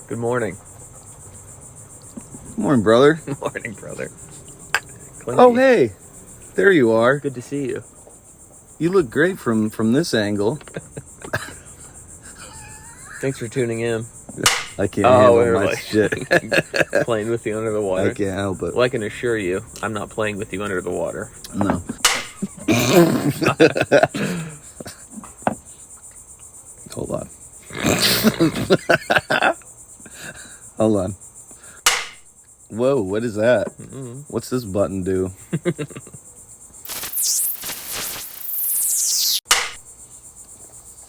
Good morning. Good morning, brother. Good morning, brother. Clinky. Oh, hey. There you are. Good to see you. You look great from this angle. Thanks for tuning in. I can't handle my like, shit. Playing with you under the water. I can't help it. Well, I can assure you, I'm not playing with you under the water. No. Hold on. Hold on. Whoa, what is that? Mm-hmm. What's this button do?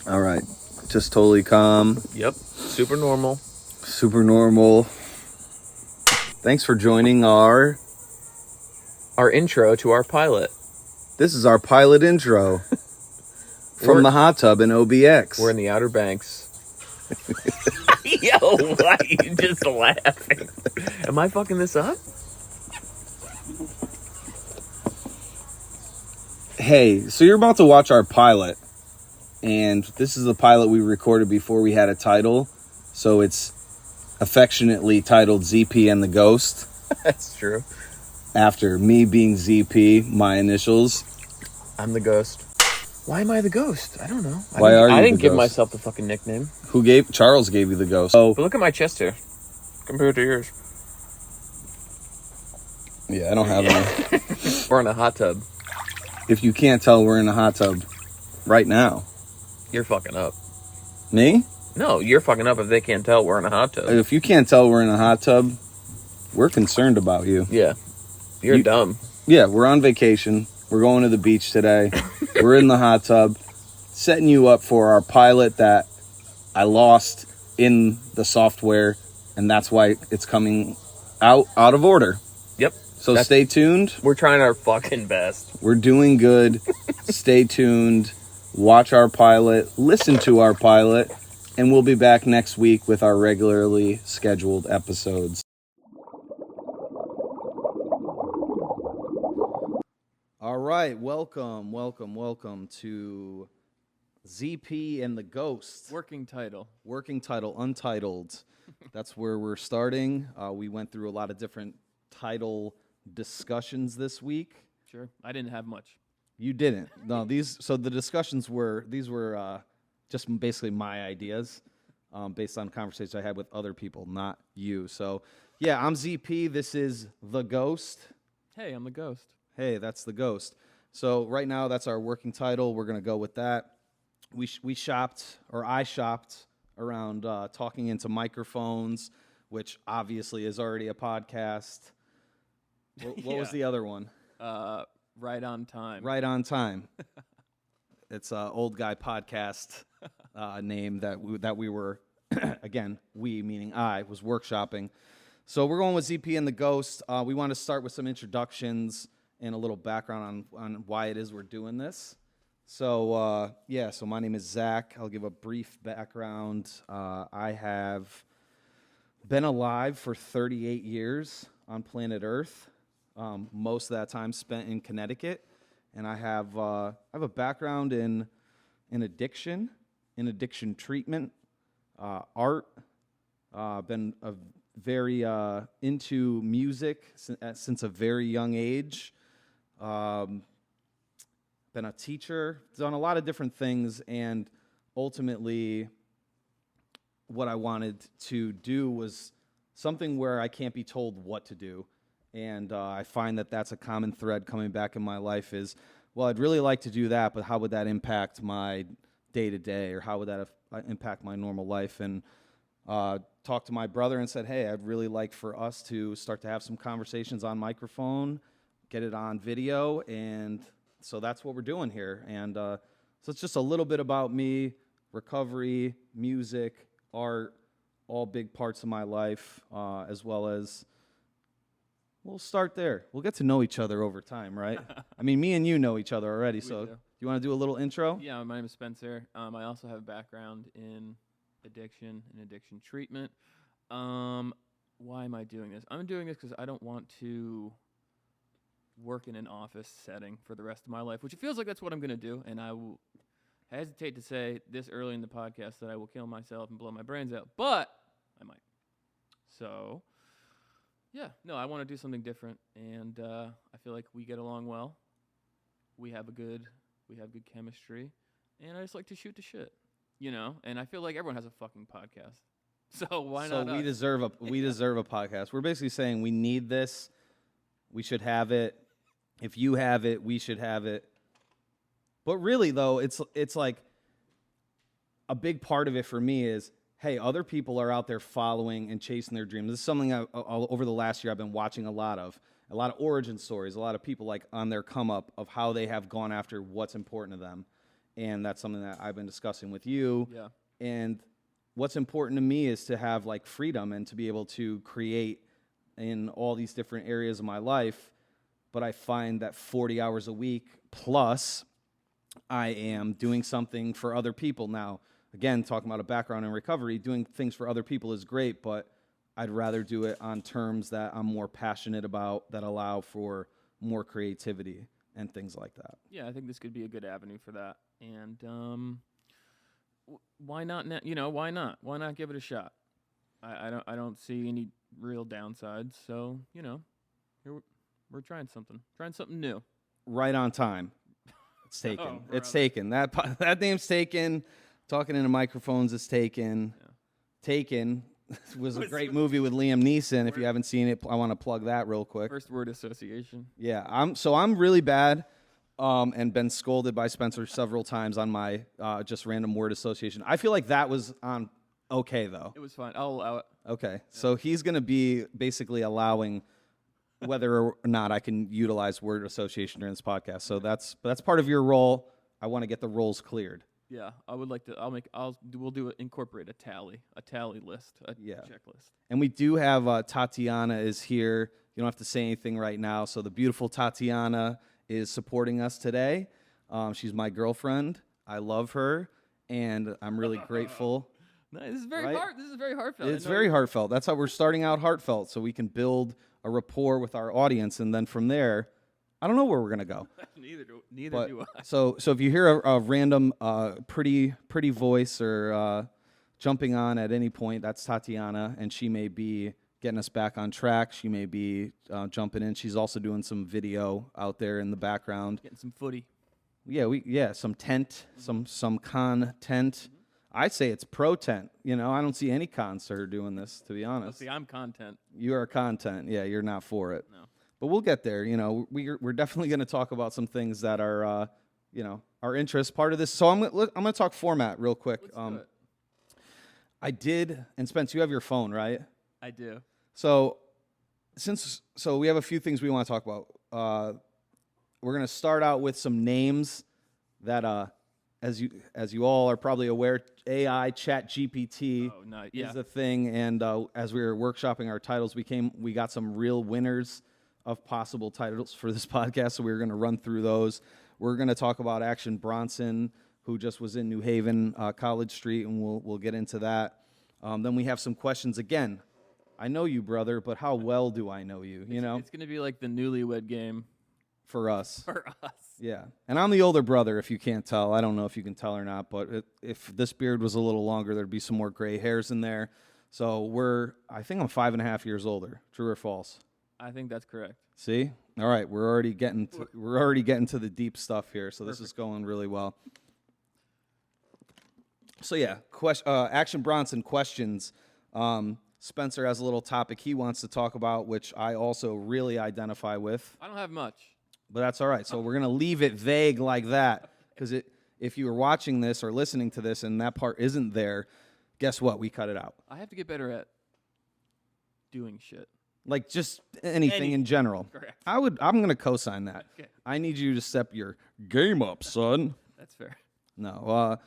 All right. Just totally calm. Yep. Super normal. Super normal. Thanks for joining our intro to our pilot. This is our pilot intro from the hot tub in OBX. We're in the Outer Banks. Yo, why are you just laughing? Am I fucking this up? Hey, so you're about to watch our pilot, and this is the pilot we recorded before we had a title, so it's affectionately titled ZP and the Ghost. That's true. After me being ZP, my initials. I'm the ghost. Why am I the ghost? I don't know. I didn't give myself the fucking nickname. Charles gave you the ghost. Oh, but look at my chest hair compared to yours. Yeah, I don't have any. We're in a hot tub. If you can't tell, we're in a hot tub right now. You're fucking up. Me? No, you're fucking up if they can't tell we're in a hot tub. If you can't tell we're in a hot tub, we're concerned about you. Yeah. You're dumb. Yeah, we're on vacation. We're going to the beach today. We're in the hot tub, setting you up for our pilot that I lost in the software, and that's why it's coming out of order. Yep. So stay tuned. We're trying our fucking best. We're doing good. Stay tuned. Watch our pilot. Listen to our pilot. And we'll be back next week with our regularly scheduled episodes. All right, welcome to ZP and the Ghost. Working title, Untitled. That's where we're starting. We went through a lot of different title discussions this week. Sure, I didn't have much. You didn't. No, the discussions were just basically my ideas, based on conversations I had with other people, not you. So, yeah, I'm ZP. This is the Ghost. Hey, I'm the Ghost. Hey, that's the Ghost. So right now, that's our working title. We're gonna go with that. I shopped around talking into microphones, which obviously is already a podcast. What was the other one? Right on Time. Right on Time. It's an old guy podcast name that we were, again, we meaning I, was workshopping. So we're going with ZP and the Ghost. We want to start with some introductions and a little background on why it is we're doing this. So, so my name is Zach. I'll give a brief background. I have been alive for 38 years on planet Earth. Most of that time spent in Connecticut. And I have a background in addiction treatment, art. Been very into music since a very young age. Been a teacher, done a lot of different things, and ultimately what I wanted to do was something where I can't be told what to do. And I find that that's a common thread coming back in my life is, well, I'd really like to do that, but how would that impact my day-to-day, or how would that impact my normal life? And talked to my brother and said, hey, I'd really like for us to start to have some conversations on microphone, get it on video, and so that's what we're doing here. And so it's just a little bit about me, recovery, music, art, all big parts of my life, as well as, we'll start there. We'll get to know each other over time, right? I mean, me and you know each other already, so do you want to do a little intro? Yeah, my name is Spencer. I also have a background in addiction and addiction treatment. Why am I doing this? I'm doing this because I don't want to work in an office setting for the rest of my life, which it feels like that's what I'm going to do, and I will hesitate to say this early in the podcast that I will kill myself and blow my brains out, but I might. So, yeah, no, I want to do something different, and I feel like we get along well. We have good chemistry, and I just like to shoot the shit, And I feel like everyone has a fucking podcast, so why not? So we us? deserve we deserve a podcast. We're basically saying we need this. We should have it. If you have it, we should have it. But really, though, it's like a big part of it for me is, hey, other people are out there following and chasing their dreams. This is something over the last year I've been watching a lot of origin stories, a lot of people like on their come up of how they have gone after what's important to them. And that's something that I've been discussing with you. Yeah. And what's important to me is to have like freedom and to be able to create in all these different areas of my life. But I find that 40 hours a week plus I am doing something for other people. Now, again, talking about a background in recovery, doing things for other people is great, but I'd rather do it on terms that I'm more passionate about, that allow for more creativity and things like that. Yeah, I think this could be a good avenue for that. And why not? Why not? Why not give it a shot? I don't see any real downsides. So here we're trying something new. Right on time. It's taken. Oh, it's taken. That name's taken. Talking into microphones is taken. Yeah. Taken was a great movie with Liam Neeson. If you haven't seen it, I want to plug that real quick. First word association. Yeah, I'm really bad, and been scolded by Spencer several times on my just random word association. I feel like that was on okay though. It was fine. I'll allow it. Okay, yeah. So he's gonna be basically allowing whether or not I can utilize word association during this podcast. So that's part of your role. I want to get the roles cleared. Yeah, I would like to. We'll incorporate a tally list, checklist. And we do have Tatiana is here. You don't have to say anything right now. So the beautiful Tatiana is supporting us today. She's my girlfriend. I love her, and I'm really grateful. No, this is very hard. This is very heartfelt. It's very heartfelt. That's how we're starting out heartfelt, so we can build a rapport with our audience, and then from there, I don't know where we're gonna go. Neither do I. So if you hear a random pretty voice or jumping on at any point, that's Tatiana, and she may be getting us back on track. She may be jumping in. She's also doing some video out there in the background. Getting some footy. Yeah, some tent, some content. I say it's pro tent. I don't see any cons to her doing this, to be honest. See, I'm content. You are content. Yeah, you're not for it. No. But we'll get there. We're definitely going to talk about some things that are, our interest. Part of this. So I'm going to talk format real quick. Let's do it. I did, and Spence, you have your phone, right? I do. So we have a few things we want to talk about. We're going to start out with some names that, as you all are probably aware, AI ChatGPT is a thing, and as we were workshopping our titles, we got some real winners of possible titles for this podcast, so we're going to run through those. We're going to talk about Action Bronson, who just was in New Haven, College Street, and we'll get into that. Then we have some questions again. I know you, brother, but how well do I know you? It's going to be like the newlywed game. For us. For us. Yeah. And I'm the older brother, if you can't tell. I don't know if you can tell or not, but if this beard was a little longer, there'd be some more gray hairs in there. So I think I'm 5.5 years older. True or false? I think that's correct. See? All right. We're already getting to the deep stuff here, so Perfect. This is going really well. So yeah, Action Bronson questions. Spencer has a little topic he wants to talk about, which I also really identify with. I don't have much. But that's all right. So we're going to leave it vague like that, because if you were watching this or listening to this and that part isn't there, guess what? We cut it out. I have to get better at doing shit. Like just anything in general. Correct. I'm going to co-sign that. Okay. I need you to step your game up, son. That's fair. No,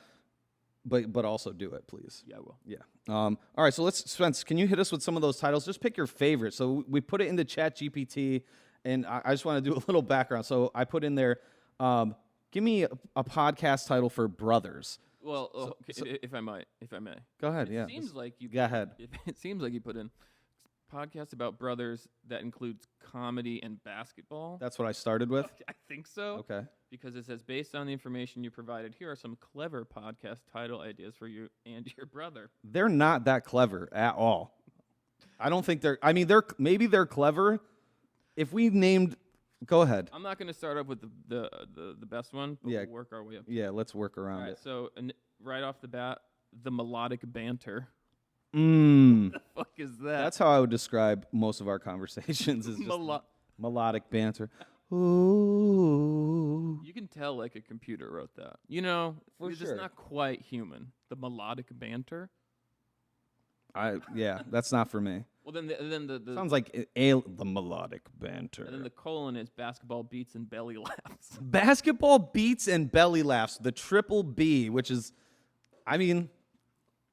but also do it, please. Yeah, I will. Yeah. All right. So Spence, can you hit us with some of those titles? Just pick your favorite. So we put it into ChatGPT. And I just want to do a little background. So I put in there, give me a podcast title for brothers. Well, if I may. Go ahead, It seems like you put in podcast about brothers that includes comedy and basketball. That's what I started with? I think so. Okay. Because it says, based on the information you provided, here are some clever podcast title ideas for you and your brother. They're not that clever at all. I don't think they're. I mean, maybe they're clever. If we named, go ahead. I'm not going to start up with the best one, but Yeah. we'll work our way up. Yeah, let's work around All right, it. so right off the bat, the melodic banter. Mm. The fuck is that? That's how I would describe most of our conversations. Is just melodic banter. Ooh. You can tell like a computer wrote that. You know, For it's sure. just not quite human. The melodic banter. Yeah, that's not for me. Well, then the Sounds like the melodic banter. and then the colon is basketball beats and belly laughs. Basketball beats and belly laughs. The triple B, which is, I mean,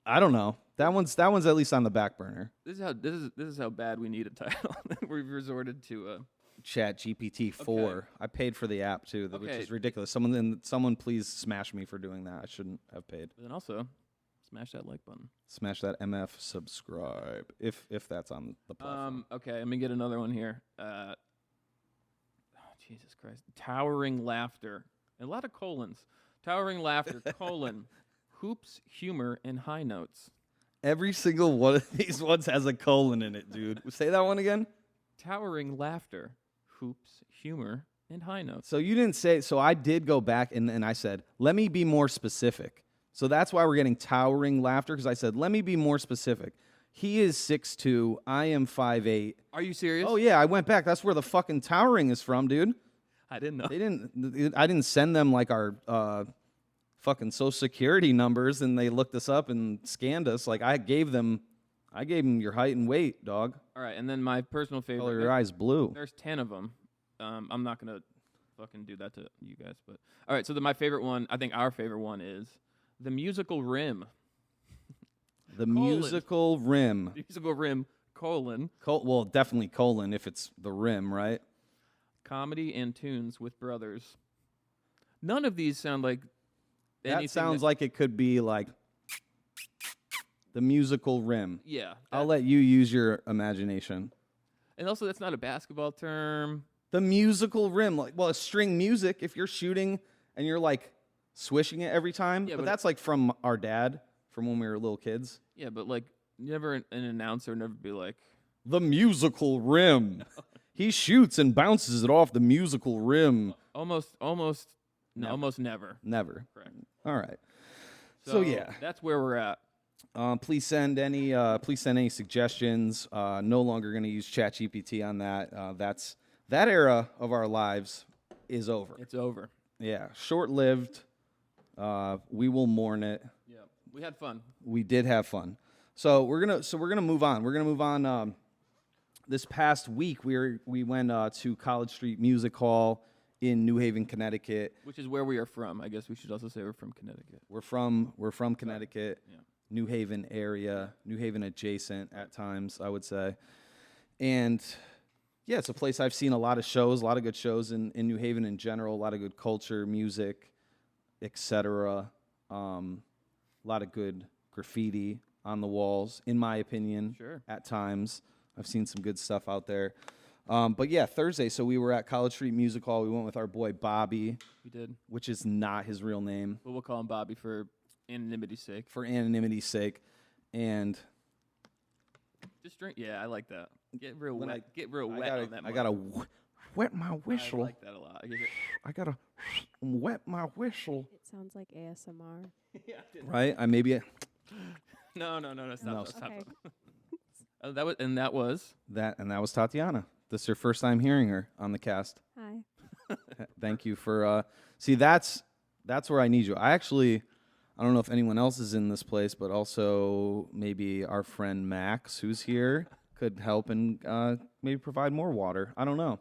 I don't know. That one's at least on the back burner. This is how bad we need a title. We've resorted to Chat GPT 4. Okay. I paid for the app too, which Okay. is ridiculous. Someone please smash me for doing that. I shouldn't have paid. But then also, smash that like button. Smash that MF subscribe if that's on the platform. Okay, let me get another one here. Jesus Christ. Towering laughter. A lot of colons. Towering laughter, colon, hoops, humor, and high notes. Every single one of these ones has a colon in it, dude. Say that one again. Towering laughter, hoops, humor, and high notes. So you didn't say. So I did go back and I said, let me be more specific. So that's why we're getting towering laughter, because I said, let me be more specific. He is 6'2". I am 5'8". Are you serious? Oh yeah, I went back. That's where the fucking towering is from, dude. I didn't know. They didn't. I didn't send them like our fucking social security numbers, and they looked us up and scanned us. Like I gave them your height and weight, dog. All right, and then my personal favorite. Color your eyes blue. There's 10 of them. I'm not gonna fucking do that to you guys, but all right. So my favorite one, I think our favorite one is the musical rim. The Colon. musical rim. The musical rim, colon, Well, definitely colon if it's the rim, right? comedy and tunes with brothers. None of these sound like anything That sounds like it could be like the musical rim. yeah. I'll let you use your imagination. And also, that's not a basketball term. The musical rim, like, well, it's string music. If you're shooting and you're like swishing it every time, Yeah, but but- that's like from our dad, from when we were little kids. Yeah, but like never an announcer never be like, The musical rim. He shoots and bounces it off the musical rim. almost Never. almost never. Never. Correct. All right. So yeah. that's where we're at. Please send any suggestions. No longer going to use ChatGPT on that. That era of our lives is over. It's over. Yeah, short-lived. We will mourn it. Yeah, we had fun. We did have fun. So we're gonna move on. We're gonna move on. This past week we went to College Street Music Hall in New Haven, Connecticut. Which is where we are from. I guess we should also say we're from Connecticut. We're from Connecticut. Yeah. New Haven area, New Haven adjacent at times, I would say. And yeah, it's a place I've seen a lot of shows, a lot of good shows in New Haven in general, a lot of good culture, music, etc. A lot of good graffiti on the walls, in my opinion. Sure. At times. I've seen some good stuff out there. But yeah, Thursday, so we were at College Street Music Hall. We went with our boy Bobby, We did. which is not his real name, But we'll call him Bobby for anonymity's sake. for anonymity's sake. And Just drink. Yeah, I like that. Get real Then wet. Get real I wet gotta, on that. I gotta wet my I whistle. like that a lot. I give it. I gotta wet my whistle. It sounds like ASMR. Yeah. Right? I maybe No. Stop. No. Stop. Okay. That was. that was Tatiana. This is your first time hearing her on the cast. Hi. Thank you for see that's where I need you. I don't know if anyone else is in this place, but also maybe our friend Max, who's here, could help and maybe provide more water. I don't know.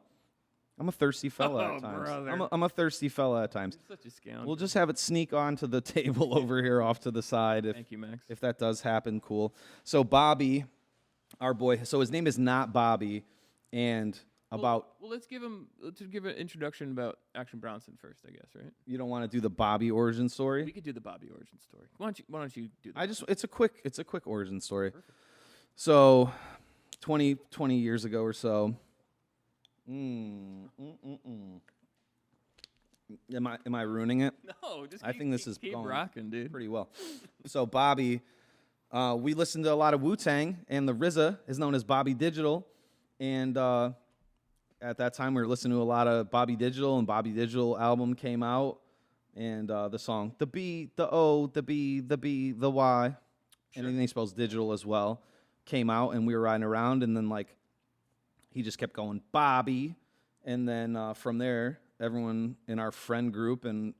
I'm a thirsty fella Oh, at times. brother. I'm a thirsty fella at times. You're such a scoundrel. We'll just have it sneak onto the table over here off to the side Thank you, Max. if that does happen. Cool. So Bobby, our boy, so his name is not Bobby, and about Well, let's give an introduction about Action Bronson first, I guess, right? you don't want to do the Bobby origin We story. could do the Bobby origin story. Why don't you do that? It's a quick origin story. So 20 years ago or so. Am I ruining it? No, just I think this is keep going rocking, dude. pretty well. So Bobby, We listened to a lot of Wu-Tang, and the RZA is known as Bobby Digital. And at that time, we were listening to a lot of Bobby Digital, and Bobby Digital album came out. And the song, the B, the O, the B, the B, the Y, anything spells digital as well, came out, and we were riding around, and then, like, he just kept going, Bobby. And then from there, everyone in our friend group and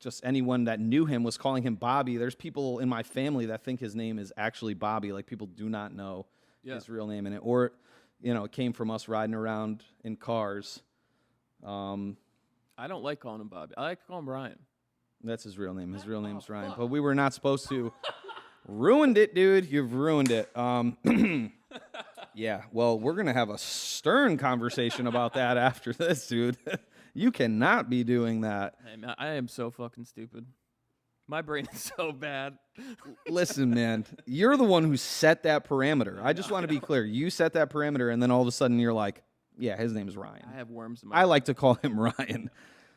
just anyone that knew him was calling him Bobby. There's people in my family that think his name is actually Bobby. Like, people do not know his real name in it. Or, you know, it came from us riding around in cars. I don't like calling him Bobby. I like to call him Ryan. That's his real name. His real name's Ryan. But we were not supposed to. Ruined it, dude. You've ruined it. Yeah, well, we're going to have a stern conversation about that after this, dude. You cannot be doing that. Hey, man, I am so fucking stupid. My brain is so bad. Listen, man, you're the one who set that parameter. I just want to be clear. You set that parameter, and then all of a sudden you're like, yeah, his name's Ryan. I have worms in my I like to call him Ryan.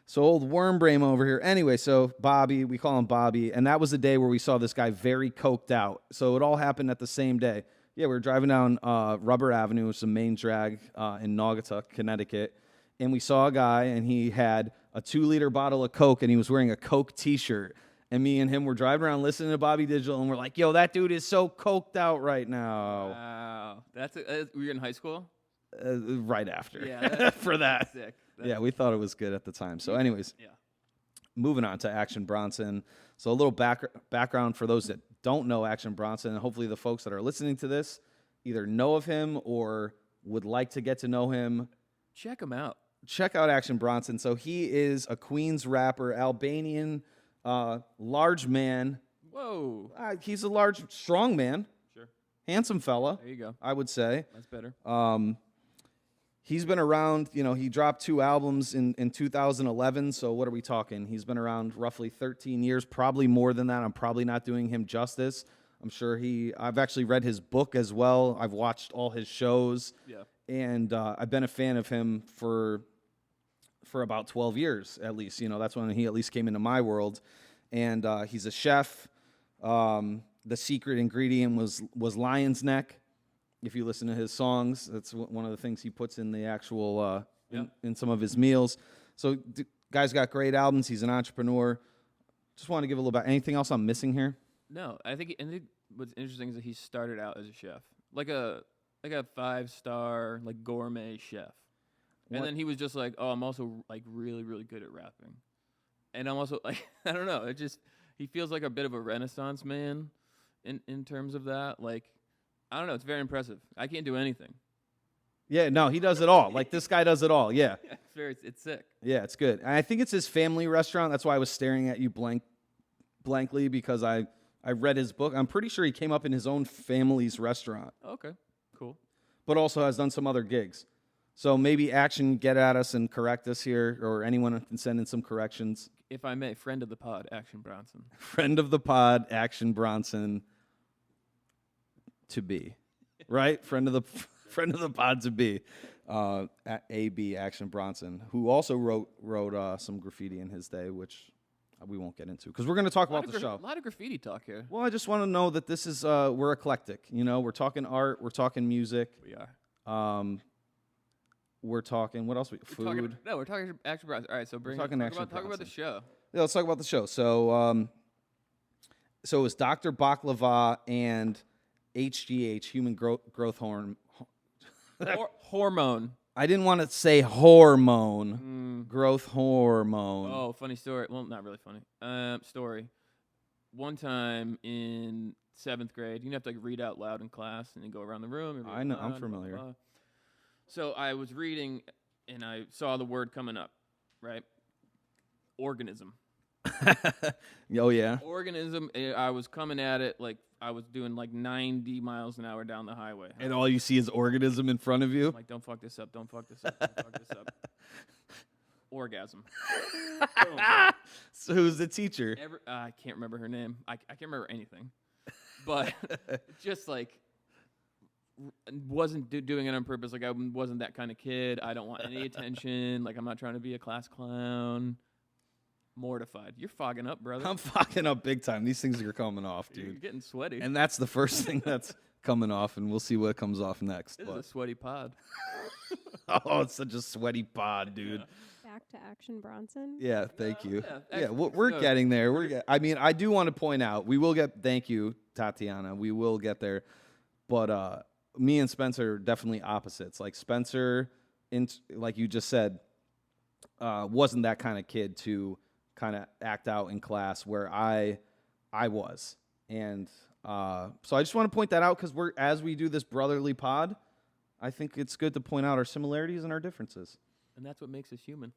So old worm brain over here. Anyway, so Bobby, we call him Bobby, and that was the day where we saw this guy very coked out. So it all happened at the same day. Yeah, we were driving down Rubber Avenue, which is the main drag in Naugatuck, Connecticut, and we saw a guy, and he had a 2-liter bottle of Coke, and he was wearing a Coke T-shirt. And me and him were driving around listening to Bobby Digital, and we're like, yo, that dude is so coked out right now. Wow. Were you in high school? Right after. Yeah. For that. Sick. Yeah, we thought it was good at the time. So anyways, moving on to Action Bronson. So a little background for those that don't know Action Bronson, and hopefully the folks that are listening to this either know of him or would like to get to know him. Check him out. Check out Action Bronson. So he is a Queens rapper, Albanian, large man. Whoa. He's a large, strong man. Sure. Handsome fella. There you go. I would say. That's better. He's been around, you know, he dropped 2 albums in 2011, so what are we talking? He's been around roughly 13 years, probably more than that. I'm probably not doing him justice. I'm sure I've actually read his book as well. I've watched all his shows. Yeah. And I've been a fan of him for about 12 years, at least. You know, that's when he at least came into my world. And he's a chef. The secret ingredient was lion's neck. If you listen to his songs, that's one of the things he puts in the actual in some of his meals. So, guy's got great albums. He's an entrepreneur. Just want to give a little bit. Anything else I'm missing here? No, I think what's interesting is that he started out as a chef, like a 5-star like gourmet chef, and then he was just like, oh, I'm also like really really good at rapping, and I'm also like I don't know, he feels like a bit of a Renaissance man in terms of that, like. I don't know. It's very impressive. I can't do anything. Yeah, no, he does it all. Like, this guy does it all, yeah. It's sick. Yeah, it's good. And I think it's his family restaurant. That's why I was staring at you blankly, because I read his book. I'm pretty sure he came up in his own family's restaurant. Okay, cool. But also has done some other gigs. So maybe Action, get at us and correct us here, or anyone can send in some corrections. If I may, friend of the pod, Action Bronson. Friend of the pod, Action Bronson. To be, right? Friend of the pod to be, at AB Action Bronson, who also wrote some graffiti in his day, which we won't get into because we're going to talk about the show. A lot of graffiti talk here. Well, I just want to know that this is we're eclectic. You know, we're talking art, we're talking music. We are. We're talking what else? Food. We're talking Action Bronson. All right, so talk about the show. Yeah, let's talk about the show. So, so it was Dr. Baklava and HGH, human growth hormone. Hormone. I didn't want to say hormone. Growth hormone. Oh, funny story. Well, not really funny. Story. One time in 7th grade, you have to like read out loud in class and then go around the room. I know, I'm familiar. Blah, blah. So I was reading and I saw the word coming up, right? Organism. Oh, yeah. Organism. I was coming at it like I was doing like 90 miles an hour down the highway. And all you see is organism in front of you? I'm like, don't fuck this up. Don't fuck this up. Don't fuck this up. Orgasm. So who's the teacher? I can't remember her name. I can't remember anything. But just like wasn't doing it on purpose. Like I wasn't that kind of kid. I don't want any attention. Like I'm not trying to be a class clown. mortified. You're fogging up, brother. I'm fucking up big time. These things are coming off, You're dude. getting sweaty. And that's the first thing that's coming off, and we'll see what comes off next. This is a sweaty pod. Oh, it's such a sweaty pod, dude. Back to action, Bronson. Yeah, thank you. yeah, Yeah, actually, we're so- getting there. I mean, I do want to point out, we will get, thank you, Tatiana. We will get there. But me and Spencer are definitely opposites. Like Spencer, like you just said, wasn't that kind of kid to kind of act out in class where I was. And so I just want to point that out because as we do this brotherly pod, I think it's good to point out our similarities and our differences. And that's what makes us human.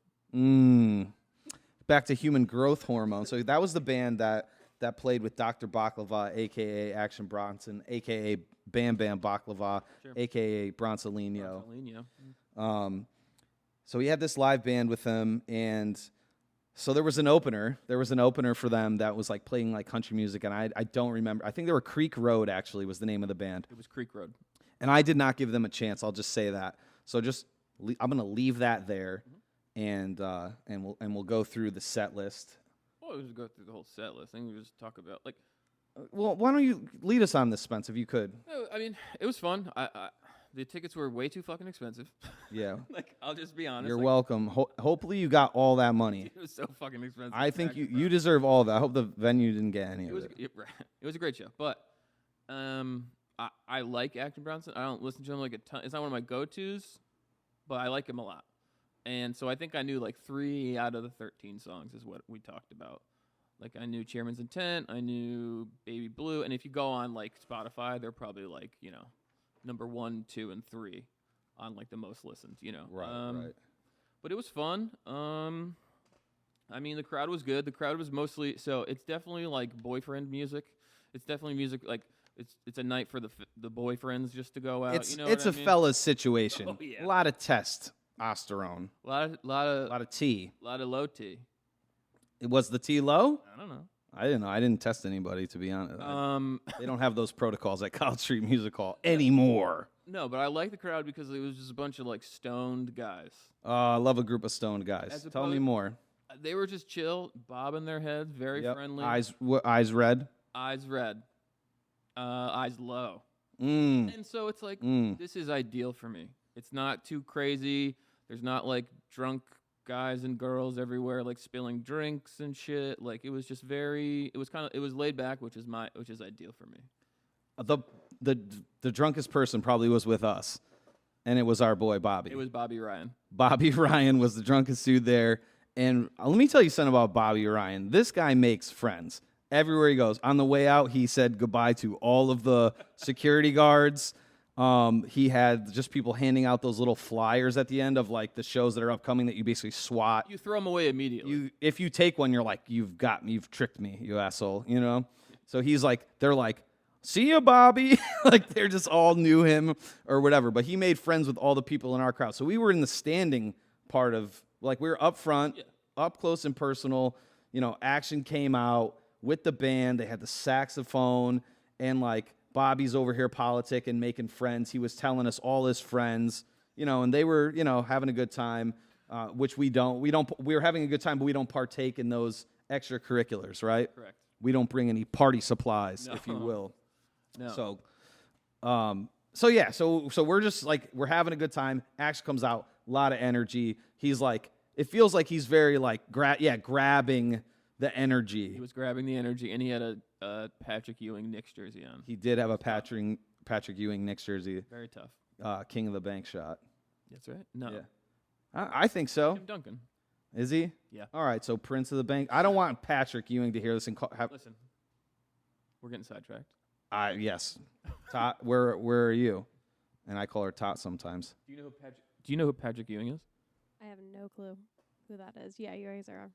Back to human growth hormone. So that was the band that played with Dr. Baklava, a.k.a. Action Bronson, a.k.a. Bam Bam Baklava, Sure. a.k.a. Bronsolino. Bronsolino. So we had this live band with them, and so there was an opener. There was an opener for them that was like playing like country music, and I don't remember. I think they were Creek Road, actually, was the name of the band. It was Creek Road. And I did not give them a chance. I'll just say that. So I'm going to leave that there, and we'll go through the set list. Well, we just go through the whole set list. I think we just talk about like. Well, why don't you lead us on this, Spence, if you could? No, I mean, it was fun. The tickets were way too fucking expensive. Yeah. Like, I'll just be honest. You're like, welcome. Hopefully you got all that money. It was so fucking expensive. I think Actually, you deserve all of that. I hope the venue didn't get any of it. It was a great show, but I like Action Bronson. I don't listen to him like a ton. It's not one of my go-tos, but I like him a lot. And so I think I knew like 3 out of the 13 songs is what we talked about. Like I knew Chairman's Intent, I knew Baby Blue, and if you go on like Spotify, they're probably like, you know, number 1, 2, and 3 on like the most listened, you know. Right. But it was fun. I mean, the crowd was good. The crowd was mostly, so it's definitely like boyfriend music. It's definitely music like it's a night for the boyfriends just to go out. It's you know it's a what I mean? fella's situation. Oh, yeah. A lot of testosterone. A lot of tea. of low T. Was the tea low? I don't know. I didn't know. I didn't test anybody, to be honest. They don't have those protocols at College Street Music Hall anymore. No, but I like the crowd because it was just a bunch of like stoned guys. I love a group of stoned guys. As Tell me opposed- more. They were just chill, bobbing their heads, very Yep. friendly. Eyes red. Eyes red. Eyes low. Mm. And so it's like, Mm. this is ideal for me. It's not too crazy. There's not like drunk guys and girls everywhere like spilling drinks and shit. Like it was just it was laid back, which is ideal for me. The drunkest person probably was with us, and it was our boy Bobby. It was Bobby Ryan. Bobby Ryan was the drunkest dude there. And let me tell you something about Bobby Ryan. This guy makes friends everywhere he goes. On the way out, he said goodbye to all of the security guards. He had just people handing out those little flyers at the end of like the shows that are upcoming that you basically swat. You throw them away immediately. If you take one, you're like, you've got me, you've tricked me, you asshole, you know? So they're like, see ya, Bobby. Like they're just all knew him or whatever. But he made friends with all the people in our crowd. So we were in the standing part of, like we were up front, up close and personal. You know, Action came out with the band. They had the saxophone, and like Bobby's over here politicking, making friends. He was telling us all his friends, you know, and they were, you know, having a good time, which we don't. We were having a good time, but we don't partake in those extracurriculars, right? Correct. We don't bring any party supplies, if you will. No. So we're just like, we're having a good time. Action comes out, a lot of energy. He's like, it feels like he's very like, grabbing the energy. He was grabbing the energy, and he had a Patrick Ewing Knicks jersey on. He did have a Patrick Ewing Knicks jersey. Very tough. King of the bank shot. That's right. No. Yeah. I think so. Tim Duncan. Is he? Yeah. All right, so Prince of the Bank. I don't want Patrick Ewing to hear this and Listen, we're getting sidetracked. Yes. Tot, where are you? And I call her Tot sometimes. Do you know who Patrick Ewing is? I have no clue who that is. Yeah, you guys are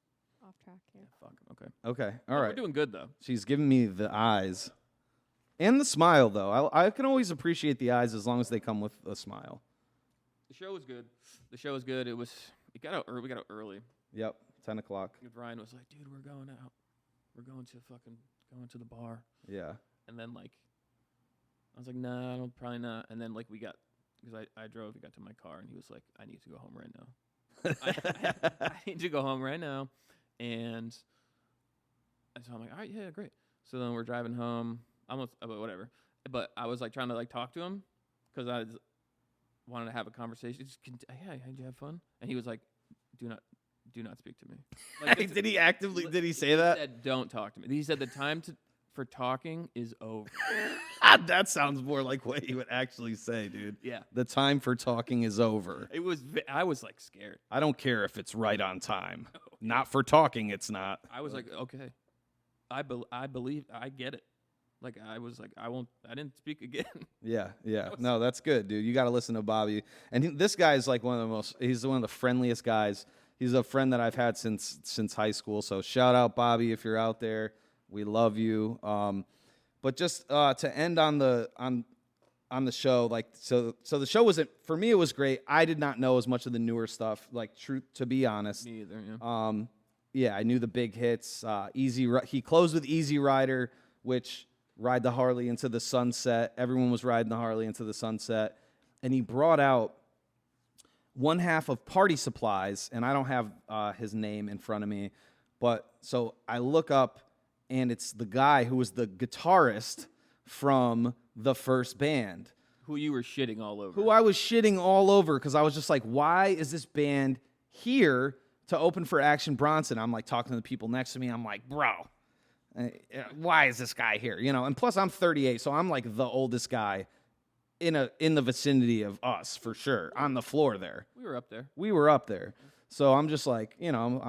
off track here. Fuck. Okay. Okay. No, All we're right. doing good though. She's giving me the eyes. And the smile, though. I can always appreciate the eyes as long as they come with a smile. The show was good. It got out early. We got out early. Yep. 10 o'clock. And Ryan was like, "Dude, we're going out. We're going to the bar." Yeah. And then like, I was like, "Nah, I don't, probably not." And then like because I drove, we got to my car, and he was like, "I need to go home right now." I need to go home right now. And so I'm like, all right, yeah, great. So then we're driving home. Almost, whatever. But I was like trying to like talk to him because I wanted to have a conversation. Just, yeah, did you have fun? And he was like, do not speak to me. Like, Did he actively? Did he say that? He said, don't talk to me. He said the time for talking is over. That sounds more like what he would actually say, dude. Yeah. The time for talking is over. I was like scared. I don't care if it's right on time. Not for talking, it's not. I was like, okay. I believe I get it. Like I was like, I didn't speak again. Yeah. No, that's good, dude. You got to listen to Bobby. And this guy's like he's one of the friendliest guys. He's a friend that I've had since high school. So shout out Bobby if you're out there. We love you. But just to end on the show, like so the show wasn't, for me it was great. I did not know as much of the newer stuff, like to be honest. Me either, yeah. Yeah, I knew the big hits. He closed with Easy Rider, which ride the Harley into the sunset. Everyone was riding the Harley into the sunset. And he brought out one half of Party Supplies, and I don't have his name in front of me, but so I look up, and it's the guy who was the guitarist from the first band. Who you were shitting all over. Who I was shitting all over because I was just like, why is this band here to open for Action Bronson? I'm like talking to the people next to me. I'm like, bro, why is this guy here? You know, and plus I'm 38, so I'm like the oldest guy in the vicinity of us for sure on the floor there. We were up there. So I'm just like, you know,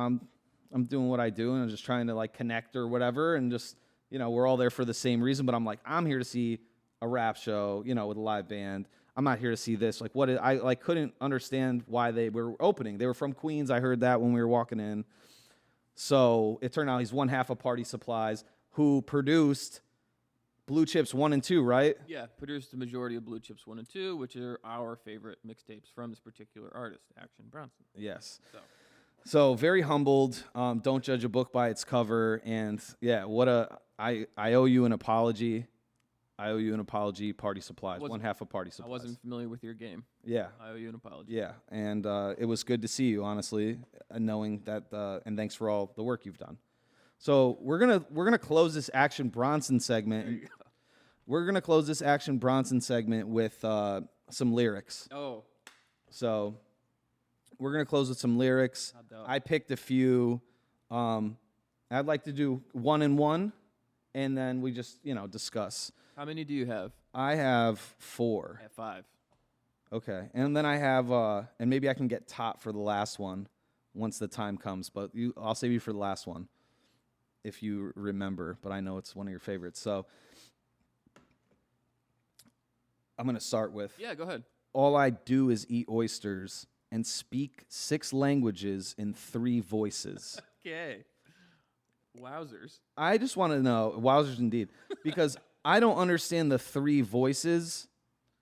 I'm doing what I do, and I'm just trying to like connect or whatever, and just, you know, we're all there for the same reason. But I'm like, I'm here to see a rap show, you know, with a live band. I'm not here to see this. Like, I like couldn't understand why they were opening. They were from Queens. I heard that when we were walking in. So it turned out he's one half of Party Supplies, who produced Blue Chips 1 and 2, right? Yeah, produced the majority of Blue Chips 1 and 2, which are our favorite mixtapes from this particular artist, Action Bronson. Yes. So very humbled. Don't judge a book by its cover. And yeah, I owe you an apology. I owe you an apology, Party Supplies. One half of Party Supplies. I wasn't familiar with your game. Yeah. I owe you an apology. Yeah, and it was good to see you, honestly, knowing that, and thanks for all the work you've done. So we're gonna close this Action Bronson segment. We're gonna close this Action Bronson segment with some lyrics. Oh. So we're gonna close with some lyrics. I picked a few. I'd like to do 1 and 1, and then we just discuss. How many do you have? I have 4. I have 5. Okay, and then I have, and maybe I can get top for the last one once the time comes. But I'll save you for the last one if you remember. But I know it's one of your favorites. So I'm gonna start with. Yeah, go ahead. All I do is eat oysters and speak 6 languages in 3 voices. Okay. Wowzers. I just want to know, wowzers indeed, because I don't understand the 3 voices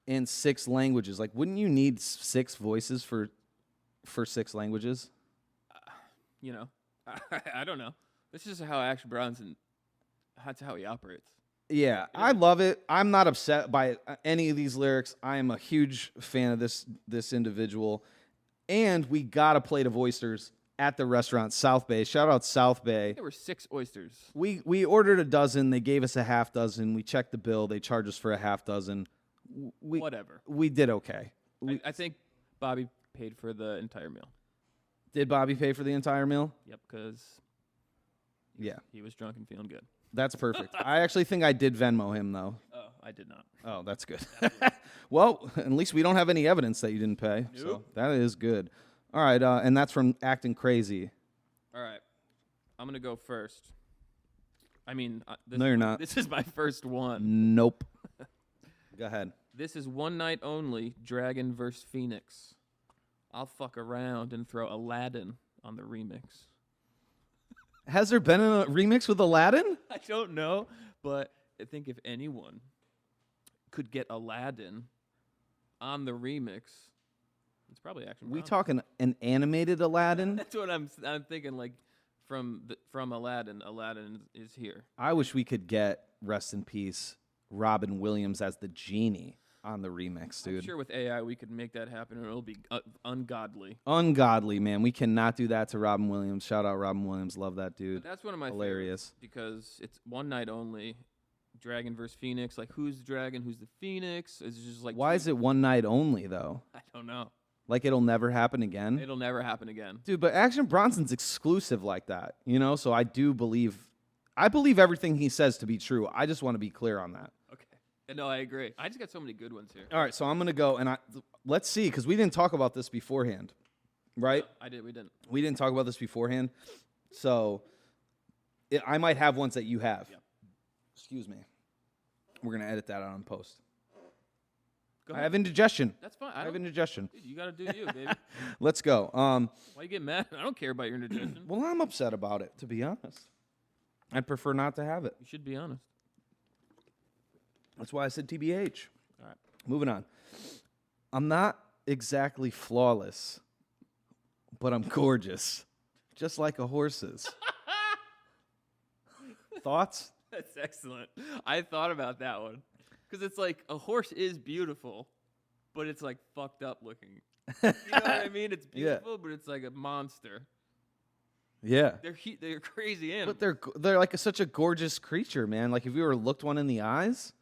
in 6 languages. Like, wouldn't you need 6 voices for 6 languages? I don't know. This is how Action Bronson, that's how he operates. Yeah, I love it. I'm not upset by any of these lyrics. I am a huge fan of this individual. And we got a plate of oysters at the restaurant, South Bay. Shout out South Bay. There were 6 oysters. We ordered a dozen. They gave us a half dozen. We checked the bill. They charged us for a half dozen. Whatever. We did okay. I think Bobby paid for the entire meal. Did Bobby pay for the entire meal? Yep, because he was drunk and feeling good. That's perfect. I actually think I did Venmo him, though. Oh, I did not. Oh, that's good. Well, at least we don't have any evidence that you didn't pay. Nope. So that is good. All right, and that's from Acting Crazy. All right. I'm going to go first. I mean, no, you're not. This is my first one. Nope. Go ahead. This is One Night Only, Dragon vs. Phoenix. I'll fuck around and throw Aladdin on the remix. Has there been a remix with Aladdin? I don't know, but I think if anyone could get Aladdin on the remix, it's probably Action Bronson. We talking an animated Aladdin? That's what I'm thinking. Like from Aladdin, Aladdin is here. I wish we could get, rest in peace, Robin Williams as the genie on the remix, I'm dude. sure with AI we could make that happen, and it'll be ungodly. Ungodly, man. We cannot do that to Robin Williams. Shout out Robin Williams. Love that dude. But that's one of my Hilarious. favorites because it's one night only. Dragon versus Phoenix. Like, who's the dragon? Who's the Phoenix? Is it just like Why is it one night only though? I don't know. Like it'll never happen again? It'll never happen again. Dude, but Action Bronson's exclusive like that, you know? So I believe everything he says to be true. I just want to be clear on that. Okay. No, I agree. I just got so many good ones here. All right, so I'm going to go and let's see, because we didn't talk about this beforehand, right? No, we didn't. We didn't talk about this beforehand. So I might have ones that you have. Yep. Excuse me. We're going to edit that out in post. Go I ahead. have indigestion. That's fine. I have indigestion. Dude, you got to do you, baby. Let's go. Why you get mad? I don't care about your indigestion. Well, I'm upset about it, to be honest. I'd prefer not to have it. You should be honest. That's why I said TBH. All right. Moving on. I'm not exactly flawless, but I'm gorgeous, just like a horse's. Thoughts? That's excellent. I thought about that one. Because it's like a horse is beautiful, but it's like fucked up looking. You know what I mean? It's beautiful, but it's like a monster. Yeah. They're crazy animals. But they're like such a gorgeous creature, man. Like if you ever looked one in the eyes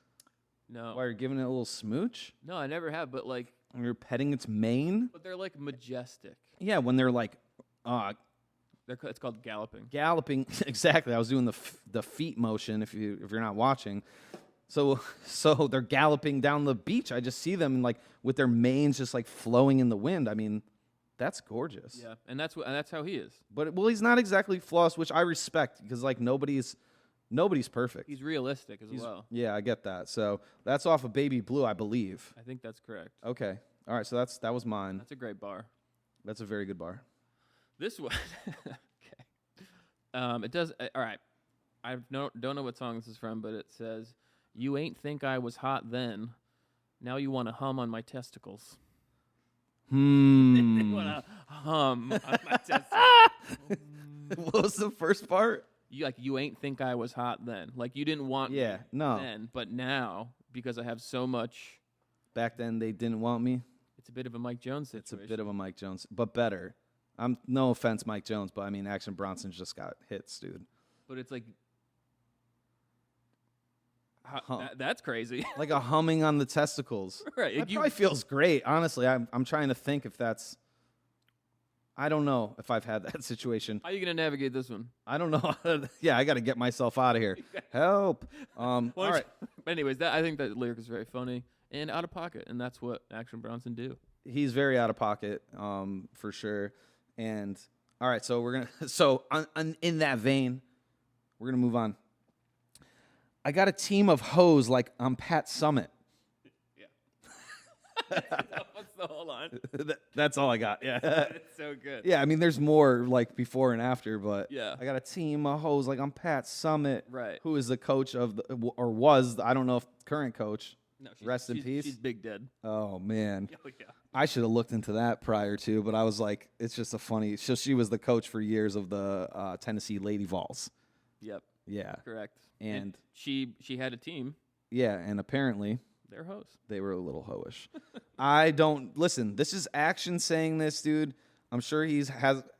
No. while you're giving it a little smooch, No, I never have, but like, when you're petting its mane. but they're like majestic. Yeah, when they're like It's called galloping. galloping. Exactly. I was doing the feet motion if you're not watching. So they're galloping down the beach. I just see them like with their manes just like flowing in the wind. I mean, that's gorgeous. Yeah, and that's how he is. But he's not exactly flawless, which I respect because like nobody's perfect. He's realistic as well. Yeah, I get that. So that's off of Baby Blue, I believe. I think that's correct. Okay. All right. So that was mine. That's a great bar. That's a very good bar. This one, okay. It does. All right. I don't know what song this is from, but it says, "You ain't think I was hot then. Now you want to hum on my testicles." You want to hum on my testicles. What was the first part? You ain't think I was hot then. Like you didn't want me no. then, but now because I have so much. Back then they didn't want me. It's a bit of a Mike Jones It's situation. a bit of a Mike Jones, but better. No offense, Mike Jones, but I mean, Action Bronson's just got hits, dude. But it's like, that's crazy. Like a humming on the testicles. Right. That probably feels great. Honestly, I'm trying to think if that's. I don't know if I've had that situation. How are you gonna navigate this one? I don't know. Yeah, I got to get myself out of here. Help. All right. Anyways, I think that lyric is very funny and out of pocket, and that's what Action Bronson do. He's very out of pocket, for sure. And all right, so we're gonna. In that vein, we're gonna move on. I got a team of hoes like I'm Pat Summit. What's the hold on? That's all I got. Yeah. It's so good. Yeah, I mean, there's more like before and after, but Yeah. I got a team of hoes like I'm Pat Summit, Right. who is the coach of or was, I don't know if current coach. No, Rest in peace. She's big dead. Oh man, Oh yeah. I should have looked into that prior to, but I was like, it's just a funny. So she was the coach for years of the Tennessee Lady Vols. Yep. Yeah, Correct. And she had a team. yeah, and apparently They're hoes. they were a little hoish. I don't listen. This is Action saying this, dude. I'm sure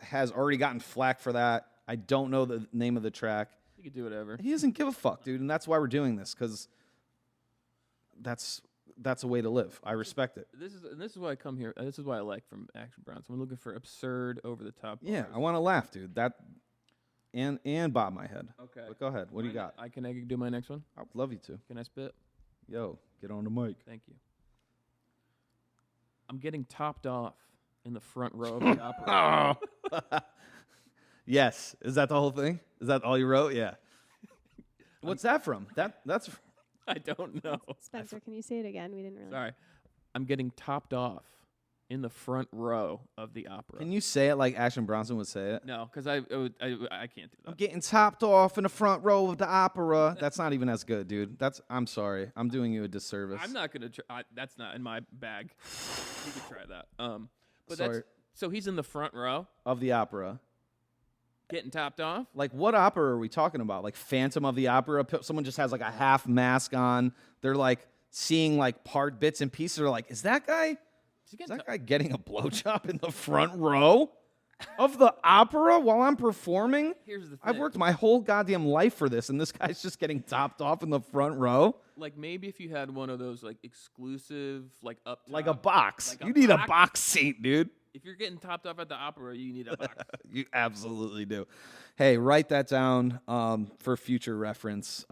has already gotten flack for that. I don't know the name of the track. You can do whatever. He doesn't give a fuck, dude, and that's why we're doing this because that's a way to live. I respect it. This is why I come here. This is why I like from Action Bronson. We're looking for absurd, over the top. Yeah, bars. I want to laugh, dude. That and bob my head. Okay. But go ahead. What do you got? I can do my next one. I'd love you to. Can I spit? Yo, get on the mic. Thank you. I'm getting topped off in the front row of the opera. Oh. Yes. Is that the whole thing? Is that all you wrote? Yeah. What's that from? That's I don't know. Spencer, can you say it again? We didn't really. Sorry. I'm getting topped off in the front row of the opera. Can you say it like Action Bronson would say it? No, because I can't do I'm that. getting topped off in the front row of the opera. That's not even as good, dude. I'm sorry. I'm doing you a disservice. I'm not gonna try. That's not in my bag. You could try that. But Sorry. so he's in the front row Of the opera. getting topped off. Like, what opera are we talking about? Like Phantom of the Opera? Someone just has like a half mask on. They're like seeing like part bits and pieces are like, is that guy Is he is getting that guy getting a blowjob in the front row of the opera while I'm performing? Here's the thing. I've worked my whole goddamn life for this, and this guy's just getting topped off in the front row Like maybe if you had one of those like exclusive, like up top, like a box. like a You need a box. box seat, dude. If you're getting topped off at the opera, you need a box. You absolutely do. Hey, write that down for future reference.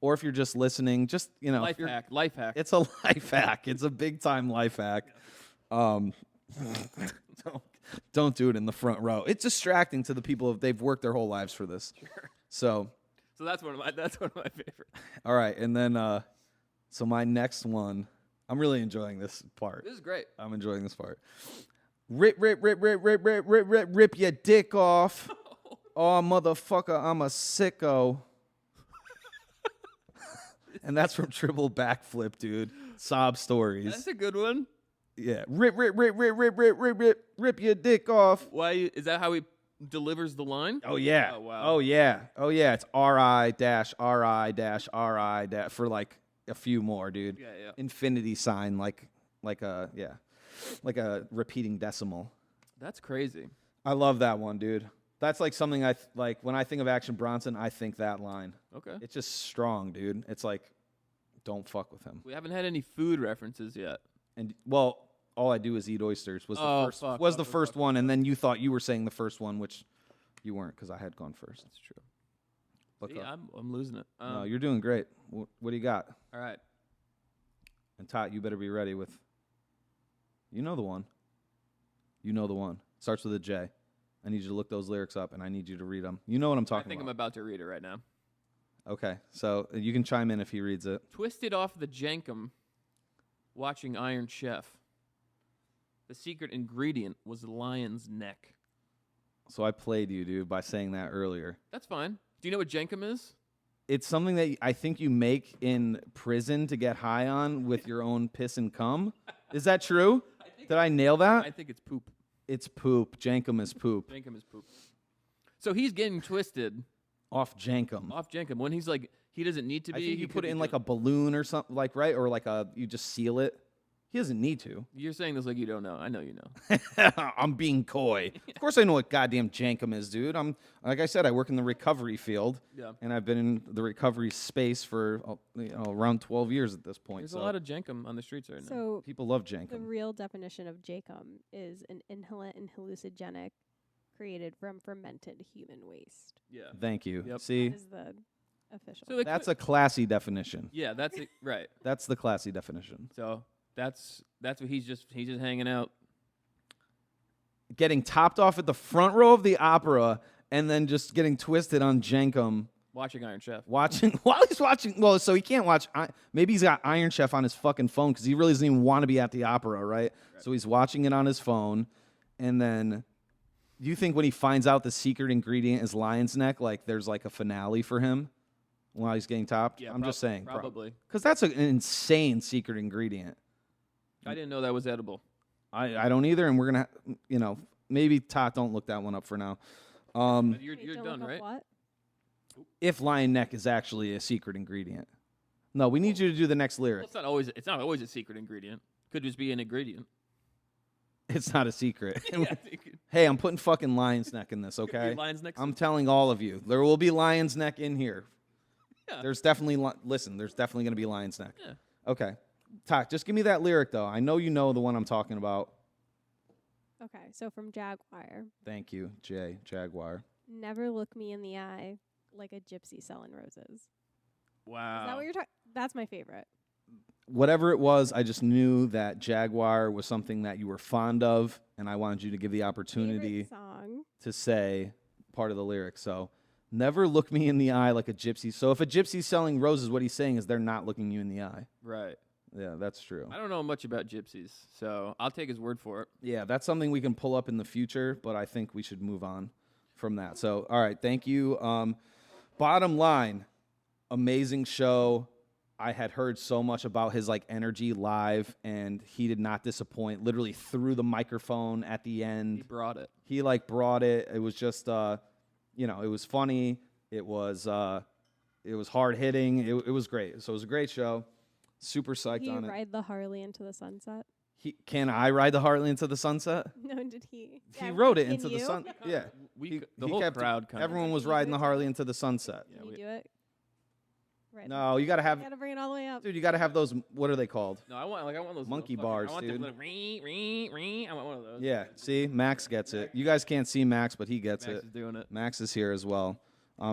Or if you're just listening, just, you know. Life hack. Life hack. It's a life hack. It's a big time life hack. Don't do it in the front row. It's distracting to the people if they've worked their whole lives for this. Sure. So that's one of my favorites. all right, and then so my next one, I'm really enjoying this part. This is great. I'm enjoying this part. Rip your dick off. Oh, motherfucker, I'm a sicko. And that's from Triple Backflip, dude. Sob stories. That's a good one. Yeah. Rip your dick off. Why is that how he delivers the line? Oh yeah. Oh, wow. Oh yeah. Oh yeah. It's RI for like a few more, dude. Yeah. Infinity sign, like a repeating decimal. That's crazy. I love that one, dude. That's like something like when I think of Action Bronson, I think that line. Okay. It's just strong, dude. It's like, don't fuck with him. We haven't had any food references yet. And well, all I do is eat oysters was the first one, and then you thought you were saying the first one, which you weren't because I had gone first. That's true. Look See, up. I'm losing it. No, you're doing great. What do you got? All right. And Tot, you better be ready with. You know the one. You know the one. Starts with a J. I need you to look those lyrics up, and I need you to read them. You know what I'm talking I think about. I'm about to read it right now. Okay, so you can chime in if he reads it. Twisted off the jankum, watching Iron Chef. The secret ingredient was lion's neck. So I played you, dude, by saying that earlier. That's fine. Do you know what jankum is? It's something that I think you make in prison to get high on with your own piss and cum. Is that true? Did I nail that? I think it's poop. It's poop. Jankum is poop. Jankum is poop. So he's getting twisted Off jankum. off jankum when he's like he doesn't need to be. I think he you could put it be in like a just- balloon or something, like, right? Or like you just seal it. He doesn't need to. You're saying this like you don't know. I know you know. I'm being coy. Of course I know what goddamn jankum is, dude. I'm like I said, I work in the recovery field. Yeah. And I've been in the recovery space for around 12 years at this point. There's so a lot of jankum on the streets right now. So people love the jankum. real definition of Jacum is an inhalant and hallucinogenic created from fermented human waste. Yeah. Thank you. Yep. See, That is the official. So that's a classy definition. yeah, that's it, right. That's the classy definition. So that's what he's just hanging out. Getting topped off at the front row of the opera and then just getting twisted on jankum. Watching Iron Chef. Watching while he's watching. Well, so he can't watch. Maybe he's got Iron Chef on his fucking phone because he really doesn't even want to be at the opera, right? So he's watching it on his phone, and then do you think when he finds out the secret ingredient is lion's neck, like there's like a finale for him while he's getting topped? Yeah, I'm just saying, probably. because that's an insane secret ingredient. I didn't know that was edible. I don't either, and we're gonna, maybe Tot don't look that one up for now. But you're Wait, don't done, look up right? What? If lion neck is actually a secret ingredient. No, we need you to do the next Well, lyric. it's not always a secret ingredient. Could just be an ingredient. It's not a secret. Yeah, I think it Hey, I'm putting fucking lion's neck in this, could be okay? lion's neck. I'm telling all of you, there will be lion's neck in here. Yeah. There's definitely there's definitely going to be lion's neck. Yeah. Okay. Tot, just give me that lyric though. I know you know the one I'm talking about. Okay, so from Jaguar, Thank you, Jay Jaguar. never look me in the eye like a gypsy selling roses. Wow. Is that what you're talking? That's my favorite. Whatever it was, I just knew that Jaguar was something that you were fond of, and I wanted you to give the opportunity Favorite song. to say part of the lyric. So, never look me in the eye like a gypsy. So, if a gypsy's selling roses, what he's saying is they're not looking you in the eye. Right. Yeah, that's true. I don't know much about gypsies, so I'll take his word for it. Yeah, that's something we can pull up in the future, but I think we should move on from that. So, all right, thank you. Bottom line, amazing show. I had heard so much about his energy live, and he did not disappoint. Literally threw the microphone at the He end. brought it. He brought it. It was just, it was funny. It was hard hitting. It was great. So it was a great show. Super psyched He on it. ride the Harley into the sunset? Can I ride the Harley into the sunset? No, did he? He Yeah, rode it can into the you? sun. Yeah. The He whole kept- crowd kind Everyone of. was Can you riding do the it Harley too? into the sunset. Yeah, Can you we- do it? Right. No, you gotta have, You gotta bring it all the way up. dude. You gotta have those. What are they called? No, I want those Monkey little bars, I want dude. them little I want one of those. Yeah. See, Max gets it. You guys can't see Max, but he gets Max it. is doing it. Max is here as well.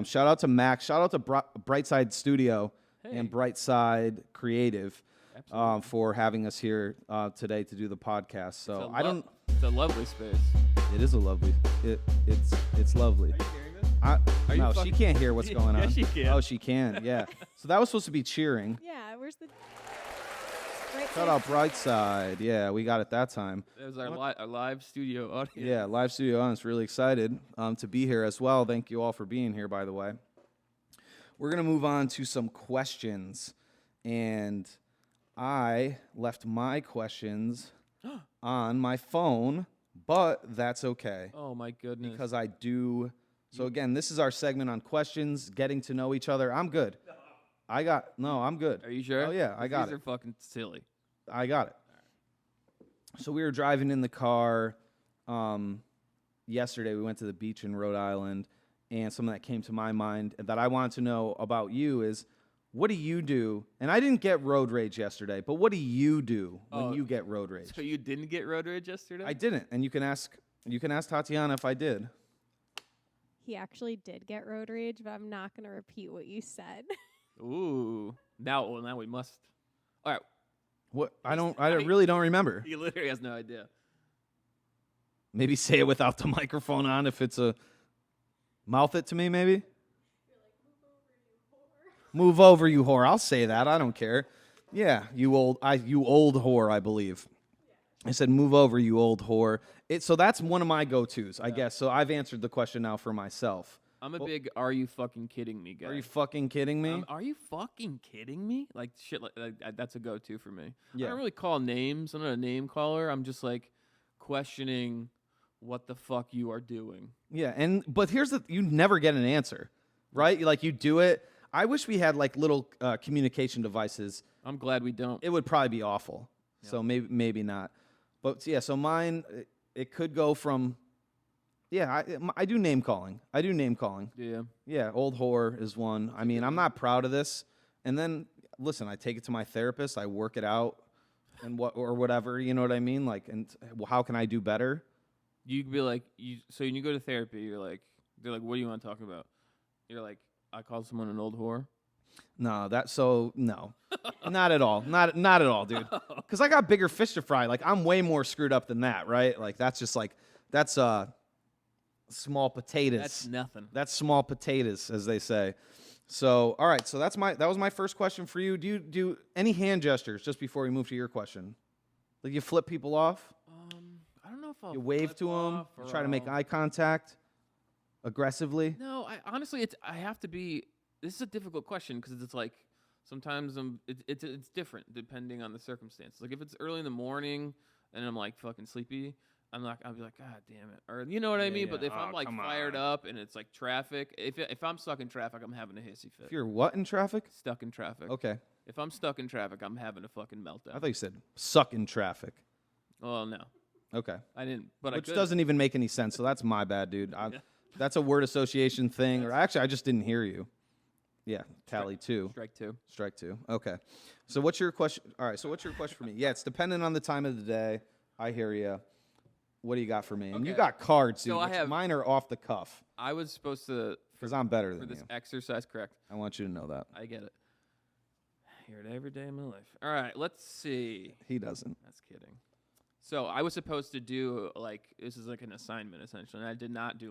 Shout out to Max. Shout out to Brightside Studio Hey. and Brightside Creative Absolutely. for having us here today to do the podcast. So I don't. It's a lovely space. It is a lovely. It's lovely. Are you hearing this? Are you No, she fucking- can't hear what's going on. Yeah, she can. Oh, she can. Yeah. So that was supposed to be cheering. Yeah, where's the... Right Shout side. out Brightside. Yeah, we got it that time. That was our live studio audience. Yeah, live studio audience. Really excited to be here as well. Thank you all for being here, by the way. We're going to move on to some questions. And I left my questions on my phone, but that's okay Oh my goodness. because I do. So, again, this is our segment on questions, getting to know each other. I'm good. I'm good. Are you sure? Oh, yeah, I got These it. are fucking silly. I got it. So we were driving in the car yesterday. We went to the beach in Rhode Island, and something that came to my mind that I wanted to know about you is, what do you do? And I didn't get road rage yesterday, but what do you do when Oh, you get road rage? So you didn't get road rage yesterday? I didn't, and you can ask Tatiana if I did. He actually did get road rage, but I'm not going to repeat what you said. Ooh. Now we must. All right. What? I really don't remember. He literally has no idea. Maybe say it without the microphone on if it's a mouth it to me, maybe. Move over, you whore. I'll say that. I don't care. Yeah, you old whore, I believe. I said, move over, you old whore. So that's one of my go-tos, I guess. So I've answered the question now for myself. I'm a big "Are you fucking kidding me" guy. Are you fucking kidding me? Are you fucking kidding me? Like shit. Like that's a go-to for me. Yeah. I don't really call names. I'm not a name caller. I'm just like questioning what the fuck you are doing. Yeah, but here's you never get an answer, right? Like you do it. I wish we had like little communication devices. I'm glad we don't. It would probably be awful. Yeah. So maybe not. But yeah, so mine it could go from. Yeah, I do name calling. Yeah. Yeah, old whore is one. I mean, I'm not proud of this. And then listen, I take it to my therapist. I work it out, and whatever. You know what I mean? Like, and how can I do better? You could be like, so when you go to therapy, they're like, what do you want to talk about? You're like, I called someone an old whore. No, no, not at all, not at all, dude. Because I got bigger fish to fry. Like I'm way more screwed up than that, right? Like that's just like small potatoes. That's nothing. That's small potatoes, as they say. So, all right. So that was my first question for you. Do you do any hand gestures just before we move to your question? Like you flip people off, I don't know if I'll you wave flip to them, off you or try to make I'll- eye contact aggressively. No, honestly, I have to be. This is a difficult question because it's like sometimes it's different depending on the circumstance. Like if it's early in the morning and I'm like fucking sleepy, I'll be like, God damn it, or you know what I mean. yeah. But if I'm Oh, like come fired on. up and it's like traffic, if I'm stuck in traffic, I'm having a hissy fit. If you're what in traffic? Stuck in traffic. Okay, If I'm stuck in traffic, I'm having a fucking meltdown. I thought you said suck in traffic. Well, no, Okay. I didn't. But Which I could. doesn't even make any sense. So that's my bad, dude. That's a word association thing. Or actually, I just didn't hear you. Yeah, tally two. Strike two. Strike two. Okay. So what's your question? All right. So what's your question for me? Yeah, it's dependent on the time of the day. I hear you. What do you got for me? And you Okay. got cards, dude. So I which have- mine are off the cuff I was supposed to because I'm better for than this you. exercise. Correct. I want you to know that. I get it. I hear it every day of my life. All right, let's see. He doesn't. That's kidding. So I was supposed to do this is like an assignment essentially, and I did not do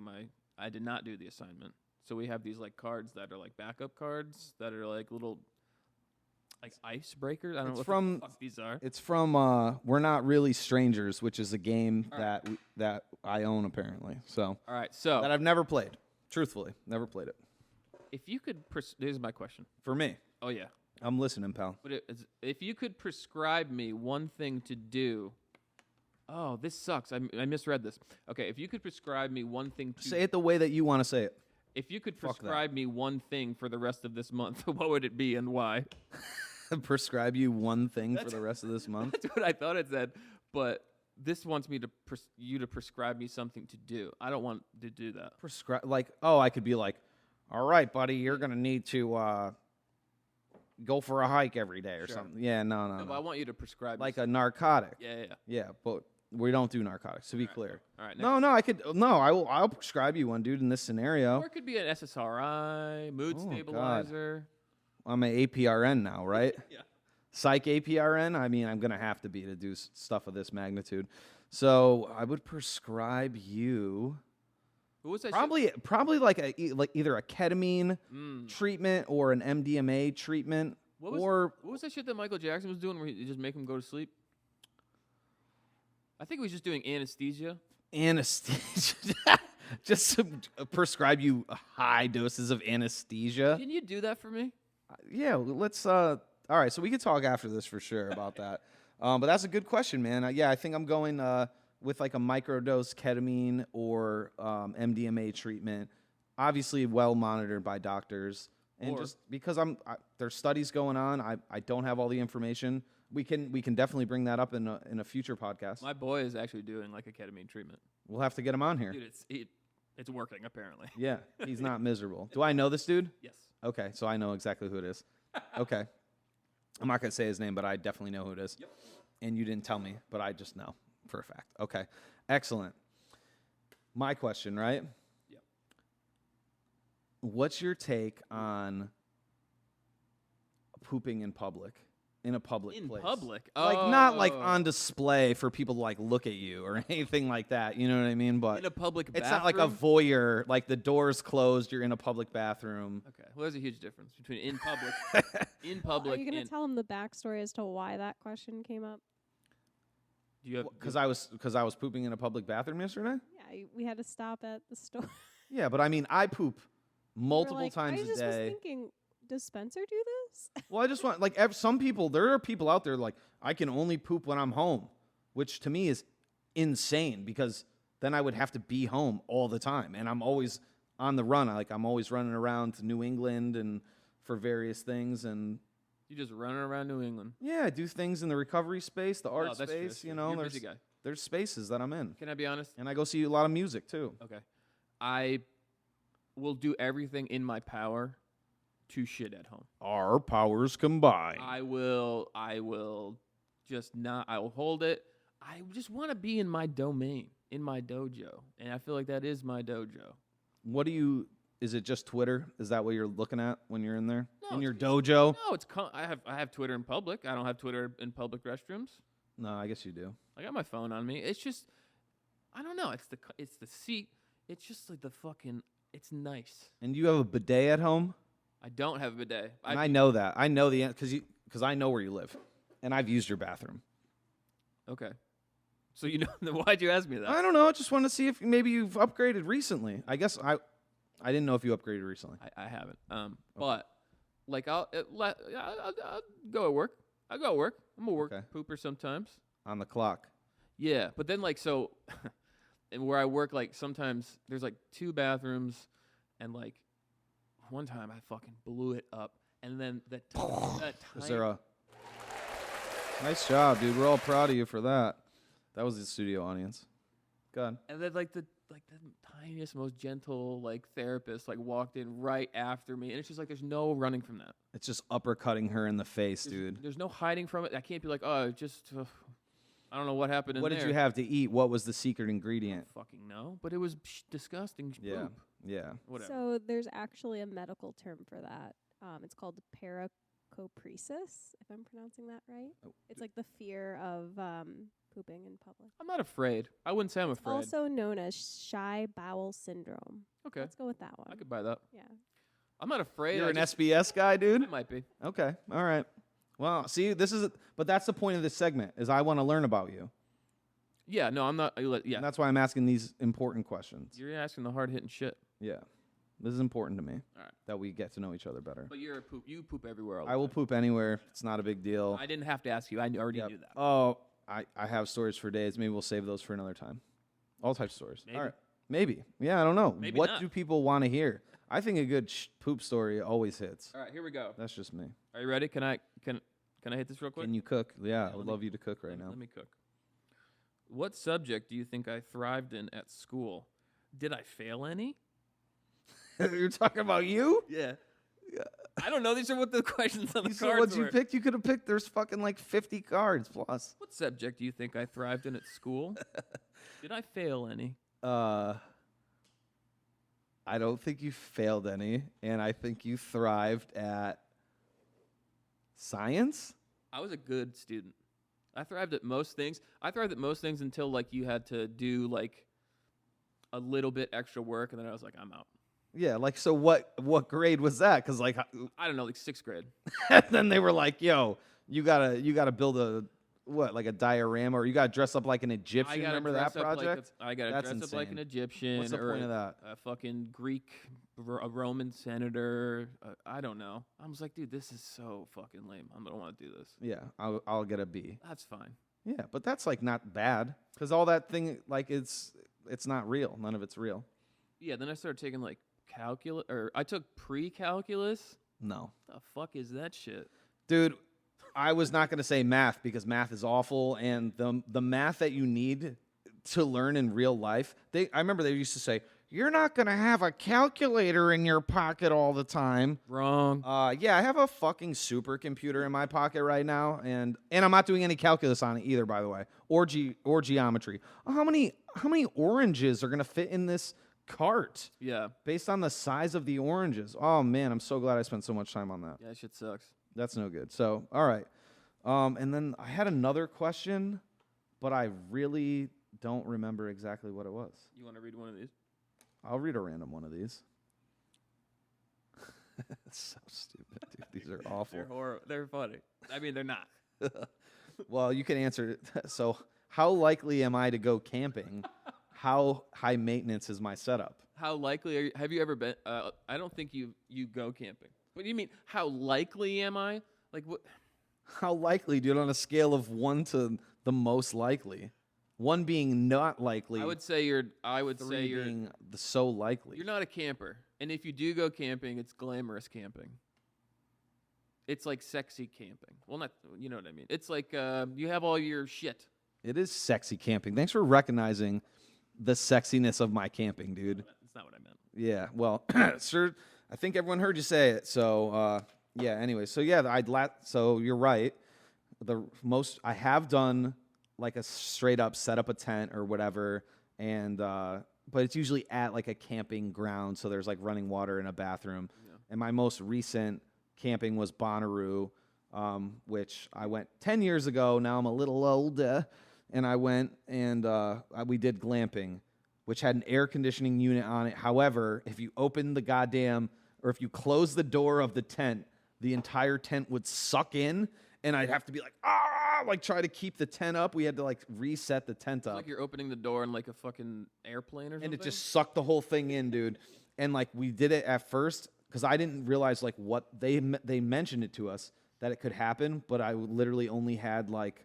the assignment. So we have these like cards that are like backup cards that are like little like icebreakers. I don't know It's what from- the fuck these are. It's from We're Not Really Strangers, which is a game All right. that I own apparently. So All right, so that I've never played. Truthfully, never played it. if you could, here's my question. For me, Oh yeah, I'm listening, pal. but if you could prescribe me one thing to do. Oh, this sucks. I misread this. Okay, if you could prescribe me one thing to Say it the way that you want to say it. If you could Fuck that. prescribe me one thing for the rest of this month, what would it be and why? prescribe you one thing for That's- the rest of this month. That's what I thought it said, but this wants me to you to prescribe me something to do. I don't want to do that. Prescribe like, oh, I could be like, all right, buddy, you're gonna need to go for a hike every day or Sure. something. Yeah, no. No, but I want you to prescribe me Like a narcotic. Yeah. Yeah, but we don't do narcotics, to be clear. All right. No, I'll prescribe you one, dude, in this scenario. Or it could be an SSRI, mood Oh, God. stabilizer. I'm an APRN now, right? Yeah. Psych APRN. I mean, I'm gonna have to be to do stuff of this magnitude. So I would prescribe you What was that? probably like either a ketamine Mm. treatment or an MDMA treatment, What was, or what was that shit that Michael Jackson was doing where he just make him go to sleep? I think he was just doing anesthesia. anesthesia. Just to prescribe you high doses of anesthesia. Can you do that for me? Yeah, let's. All right, so we can talk after this for sure about that. But that's a good question, man. Yeah, I think I'm going with like a microdose ketamine or MDMA treatment. Obviously, well monitored by doctors, and Or- just because there's studies going on, I don't have all the information. We can definitely bring that up in a future podcast. My boy is actually doing like a ketamine treatment. We'll have to get him on here. Dude, it's working apparently. Yeah, he's not miserable. Do I know this dude? Yes. Okay, so I know exactly who it is. Okay. I'm not going to say his name, but I definitely know who it is. Yep. And you didn't tell me, but I just know for a fact. Okay. Excellent. My question, right? Yep. What's your take on pooping in public? In a public In place. public? Like not like Oh. on display for people to like look at you or anything like that. You know what I mean? But In a public it's bathroom? not like a voyeur, like the door's closed, you're in a public bathroom. Okay. Well, there's a huge difference between in public, in Are public. you going to and, tell him the backstory as to why that question came up? do you have? Because I was pooping in a public bathroom yesterday. Yeah, we had to stop at the store. Yeah, but I mean, I poop multiple We're like, times I a just day. was thinking, does Spencer do this? Well, I just want like some people. There are people out there like I can only poop when I'm home, which to me is insane because then I would have to be home all the time, and I'm always on the run. I'm always running around to New England and for various things, and You just running around New England. yeah, I do things in the recovery space, the art Oh, that's true, space. that's You true. know, You're a busy guy. there's spaces that I'm in, Can I be honest? and I go see a lot of music too. Okay. I will do everything in my power to shit at home. Our powers combine. I will just not, I will hold it. I just want to be in my domain, in my dojo. And I feel like that is my dojo. What do you? Is it just Twitter? Is that what you're looking at when you're in there? No, In your it's- dojo? No, I have Twitter in public. I don't have Twitter in public restrooms. No, I guess you do. I got my phone on me. It's just, I don't know. It's the seat. It's just like the fucking, it's nice. And you have a bidet at home? I don't have a bidet. And I know that. I know the because I know where you live, and I've used your bathroom. Okay. So you know, why'd you ask me that? I don't know. I just want to see if maybe you've upgraded recently. I guess I didn't know if you upgraded recently. I haven't. But like I'll go at work. I go at work. I'm a work Okay. pooper sometimes. On the clock. Yeah, but then like so, and where I work, like sometimes there's like 2 bathrooms, and like one time I fucking blew it up, and then that Is there a nice job, dude? We're all proud of you for that. That was the studio audience. Good. and then like the tiniest, most gentle like therapist like walked in right after me, and it's just like there's no running from that. It's just uppercutting her in the face, dude. There's no hiding from it. I can't be like, oh, just I don't know what happened. What in did there. you have to eat? What was the secret ingredient? Fucking no, but it was disgusting. Yeah. Poop. Yeah. Whatever. So there's actually a medical term for that. It's called paracopresis, if I'm pronouncing that right. Oh. It's like the fear of pooping in public. I'm not afraid. I wouldn't say I'm afraid. Also known as shy bowel syndrome. Okay, Let's go with that one. I could buy that. Yeah. I'm not afraid. You're I an just, SBS guy, dude? I might be. Okay. All right. Well, see, but that's the point of this segment is I want to learn about you. Yeah, no, I'm not. Yeah, And that's why I'm asking these important questions. you're asking the hard hitting shit. Yeah. This is important to me All right, that we get to know each other better. but you're a poop. You poop everywhere. All the I will time. poop anywhere. It's not a big deal. I didn't have to ask you. I already Yep. knew that. Oh, I have stories for days. Maybe we'll save those for another time. All types of stories. Maybe. All right. Maybe. Yeah, I don't know. Maybe what not. do people want to hear? I think a good poop story always hits. All right, here we go. That's just me. Are you ready? Can Can I hit this real quick? Can you cook? Yeah, I let would me- love you to cook right now. Let me cook. What subject do you think I thrived in at school? Did I fail any? You're talking about you? Yeah. I don't know. These are what the questions on the You saw cards what you were. picked? You could have picked. There's fucking like 50 cards plus. What subject do you think I thrived in at school? Did I fail any? I don't think you failed any, and I think you thrived at science. I was a good student. I thrived at most things. I thrived at most things until like you had to do like a little bit extra work, and then I was like, I'm out. Yeah, like so. What grade was that? Because like, I don't know, like 6th grade. then they were like, "Yo, you gotta build a like a diorama, or you gotta dress up like an Egyptian." Remember that project? I got to That's dress up like an insane. Egyptian What's the or point of that? a fucking Greek, a Roman senator. I don't know. I was like, dude, this is so fucking lame. I don't want to do this. Yeah, I'll get a B. That's fine. Yeah, but that's like not bad because all that thing like it's not real. None of it's real. Yeah, then I started taking like calculus, or I took pre-calculus. No, The fuck is that shit? dude. I was not going to say math because math is awful, and the math that you need to learn in real life. I remember they used to say, "You're not going to have a calculator in your pocket all the time." Wrong. Yeah, I have a fucking supercomputer in my pocket right now, and I'm not doing any calculus on it either, by the way, or geometry. How many oranges are going to fit in this cart Yeah. based on the size of the oranges? Oh man, I'm so glad I spent so much time on that. Yeah, that shit sucks. That's no good. So, all right. And then I had another question, but I really don't remember exactly what it was. You want to read one of these? I'll read a random one of these. It's so stupid, dude. These are awful. They're horrible. They're funny. I mean, they're not. Well, you can answer it. So, how likely am I to go camping? How high maintenance is my setup? How likely are you? Have you ever been? I don't think you go camping. What do you mean? How likely am I? Like what? How likely, dude, on a scale of 1 to the most likely? 1 being not likely. I would say you're. 3 being the so likely. You're not a camper, and if you do go camping, it's glamorous camping. It's like sexy camping. Well, not. You know what I mean? It's like you have all your shit. It is sexy camping. Thanks for recognizing the sexiness of my camping, dude. That's not what I meant. Yeah, well, sir, I think everyone heard you say it. So, yeah. Anyway, so yeah, so you're right. The most I have done like a straight up set up a tent or whatever, and but it's usually at like a camping ground, so there's like running water and a bathroom. Yeah. And my most recent camping was Bonnaroo, which I went 10 years ago. Now I'm a little older, and I went and we did glamping, which had an air conditioning unit on it. However, if you open the goddamn, or if you close the door of the tent, the entire tent would suck in, and I'd have to be like try to keep the tent up. We had to like reset the tent It's up. like you're opening the door in like a fucking airplane or something. And it just sucked the whole thing in, dude. And like we did it at first because I didn't realize like what they mentioned it to us that it could happen, but I literally only had like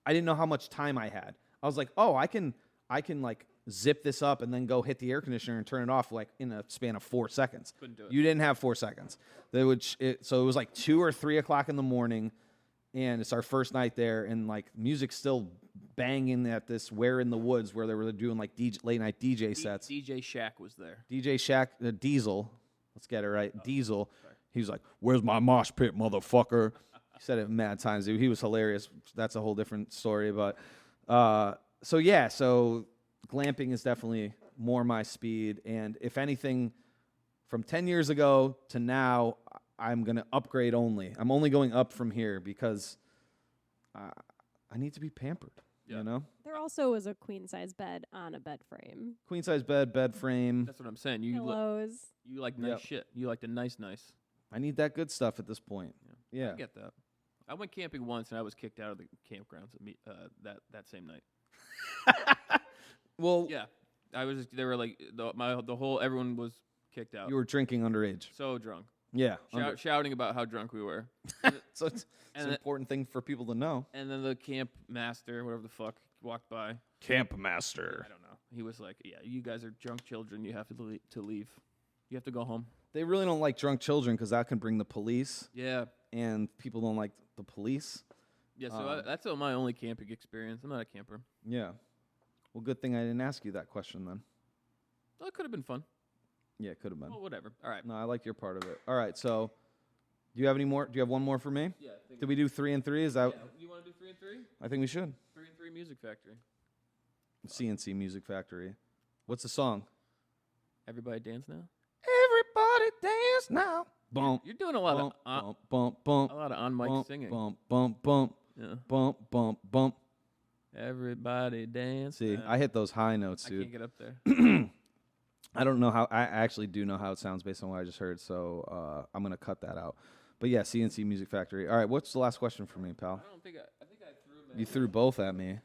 I didn't know how much time I had. I was like, oh, I can like zip this up and then go hit the air conditioner and turn it off like in a span of 4 seconds. Couldn't do it. You didn't have 4 seconds. So it was like 2 or 3 o'clock in the morning, and it's our first night there, and like music's still banging at this Where in the Woods where they were doing like late night DJ sets. DJ Shaq was there. DJ Shaq, Diesel, let's get it right, Diesel. He was like, "Where's my mosh pit, motherfucker?" He said it mad times, dude. He was hilarious. That's a whole different story, but so yeah, so glamping is definitely more my speed, and if anything, from 10 years ago to now, I'm gonna upgrade only. I'm only going up from here because I need to be pampered. Yeah. You know, There also was a queen size bed on a bed frame. queen size bed frame. That's what I'm saying. You Pillows. you like nice Yep. shit. You like the nice. I need that good stuff at this point. Yeah. I get that. I went camping once and I was kicked out of the campgrounds that same night. Well, Yeah, I was. They were like everyone was kicked out. you were drinking underage. so drunk, Yeah. shouting about how drunk we were. So it's And an the- important thing for people to know. And then the camp master, whatever the fuck, walked by. Camp master. I don't know. He was like, "Yeah, you guys are drunk children. You have to leave. You have to go home." They really don't like drunk children because that can bring the police. Yeah, and people don't like the police. Yeah, so that's my only camping experience. I'm not a camper. Yeah. Well, good thing I didn't ask you that question then. Well, it could have been fun. Yeah, it could have been. Well, whatever. All right. No, I like your part of it. All right, so do you have any more? Do you have one more for me? Yeah. Did we do 3 and 3? Is that? Yeah. You want to do 3 and 3? I think we should. 3 and 3 Music Factory. CNC Music Factory. What's the song? Everybody dance now. Everybody dance now. Bump. You're doing a lot Bump, of bump, bump, a lot of on mic bump, singing. bump, bump, bump, Yeah. bump, bump, bump. Everybody dance. See, now. I hit those high notes, I dude. can't get up there. I don't know how. I actually do know how it sounds based on what I just heard, so I'm gonna cut that out. But yeah, CNC Music Factory. All right, what's the last question for me, pal? I don't think I think I threw them. You threw both at me.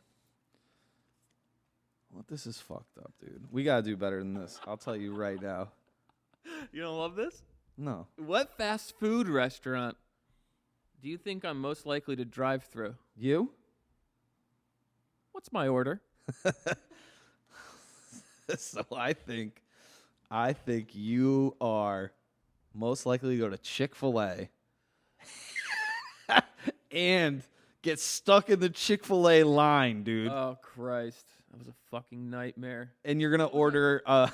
Well, this is fucked up, dude. We gotta do better than this. I'll tell you right now. You don't love this? No. What fast food restaurant do you think I'm most likely to drive through? You? What's my order? So I think you are most likely to go to Chick-fil-A and get stuck in the Chick-fil-A line, dude. Oh Christ, that was a fucking nightmare. And you're gonna order a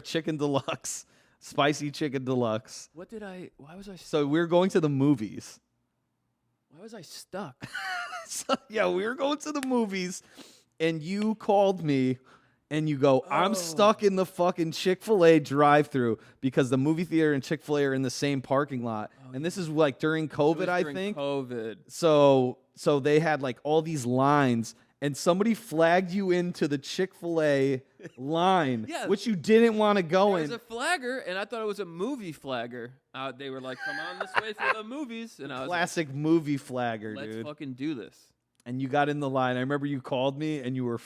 chicken deluxe, spicy chicken deluxe. What did I? Why was I? So we're going to the movies. Why was I stuck? So, yeah, we were going to the movies, and you called me, and you go, I'm stuck in the fucking Chick-fil-A drive-thru because the movie theater and Chick-fil-A are in the same parking lot. And this is like during COVID, I think. COVID. So they had like all these lines, and somebody flagged you into the Chick-fil-A line, Yeah. which you didn't want to go There in. was a flagger, and I thought it was a movie flagger. They were like, "Come on this way for the movies," and I was Classic movie flagger, like, "Let's dude. fucking do this." And you got in the line. I remember you called me, and you were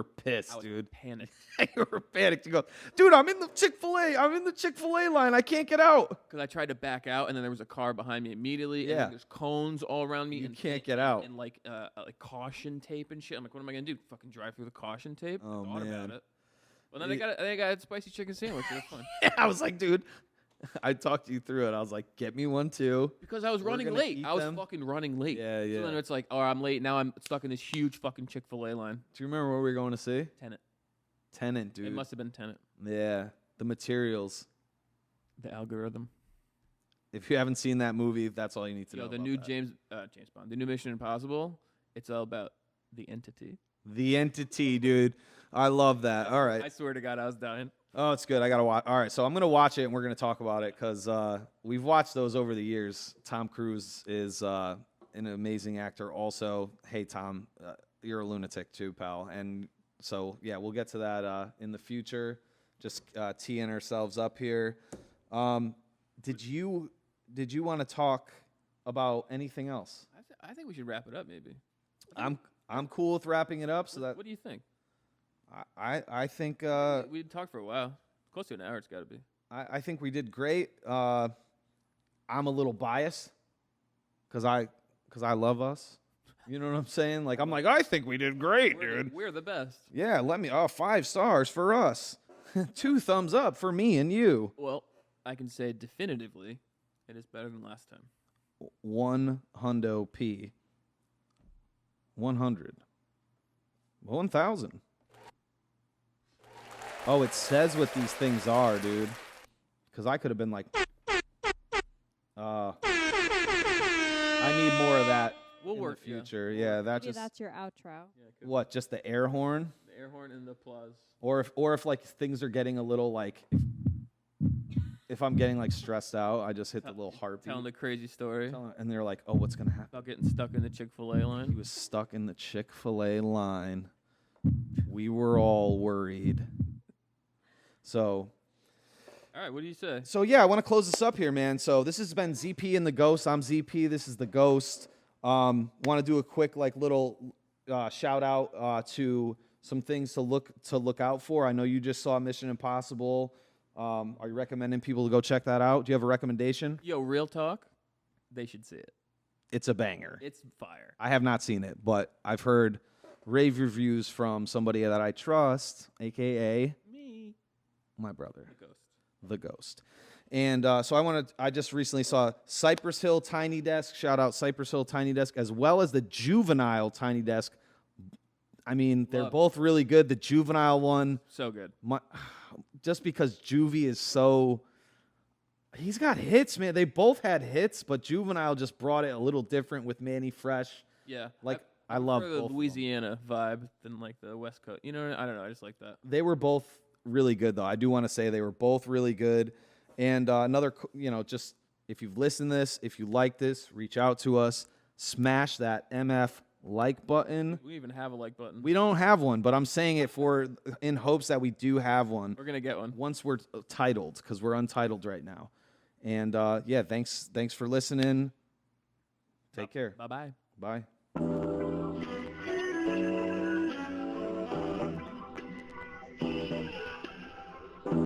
pissed, I was dude. panicked You were panicked. You go, dude, I'm in the Chick-fil-A. I'm in the Chick-fil-A line. I can't get out. because I tried to back out, and then there was a car behind me immediately. Yeah. And there's cones all around me. You and can't get out. And like caution tape and shit. I'm like, what am I gonna do? Fucking drive through the caution tape? Oh, I thought man. about it. Well, then I got a spicy chicken sandwich. It was fun. I was like, dude, I talked you through it. I was like, get me one too. Because I was We're running gonna late. eat I was them. fucking running late. Yeah, yeah. So then it's like, oh, I'm late. Now I'm stuck in this huge fucking Chick-fil-A line. Do you remember what we were going to see? Tenant, dude. It must have been Tenet. Yeah, the materials. The algorithm. If you haven't seen that movie, that's all you need to know. The about new that. James Bond, the new Mission Impossible. It's all about the entity. The Entity, dude. I love that. All right. I swear to God, I was dying. Oh, it's good. I got to watch. All right, so I'm going to watch it, and we're going to talk about it because we've watched those over the years. Tom Cruise is an amazing actor also. Hey, Tom, you're a lunatic too, pal. And so, yeah, we'll get to that in the future. Just teeing ourselves up here. Did you want to talk about anything else? I think we should wrap it up, maybe. I'm cool with wrapping it up. So that What do you think? I think We talked for a while. Close to an hour, it's got to be. I think we did great. I'm a little biased because I love us. You know what I'm saying? Like I'm like I think we did great, dude. We're the best. Yeah, 5 stars for us. 2 thumbs up for me and you. Well, I can say definitively, it is better than last time. 100 P. 100. 1,000. Oh, it says what these things are, dude. Because I could have been like, I need more of that We'll in work, the future. Yeah, that Maybe just that's your outro. Yeah, it could what? Just the air horn, be. The air horn and the applause. or if like things are getting a little like, if I'm getting like stressed out, I just hit the little heartbeat. Telling the crazy story And they're like, oh, what's gonna happen? about getting stuck in the Chick-fil-A He line. was stuck in the Chick-fil-A line. We were all worried. So All right, what do you say? yeah, I want to close this up here, man. So this has been ZP and the Ghost. I'm ZP. This is the Ghost. Want to do a quick like little shout out to some things to look out for. I know you just saw Mission Impossible. Are you recommending people to go check that out? Do you have a recommendation? Yo, real talk. They should see it. It's a banger. It's fire. I have not seen it, but I've heard rave reviews from somebody that I trust, aka Me. my brother, The ghost. the Ghost. And so I just recently saw Cypress Hill Tiny Desk. Shout out Cypress Hill Tiny Desk, as well as the Juvenile Tiny Desk. I mean, they're Love. both really good. The Juvenile one, So good. just because Juvie is so, he's got hits, man. They both had hits, but Juvenile just brought it a little different with Manny Fresh. Yeah. Like, I love prefer the both of them. Louisiana vibe than like the West Coast. You know, I don't know. I just like that. They were both really good, though. I do want to say they were both really good. And just if you've listened to this, if you like this, reach out to us. Smash that MF like button. We even have a like button. We don't have one, but I'm saying it in hopes that we do have one. We're gonna get one Once we're titled, because we're untitled right now. And thanks for listening. Take care. Bye-bye. Bye.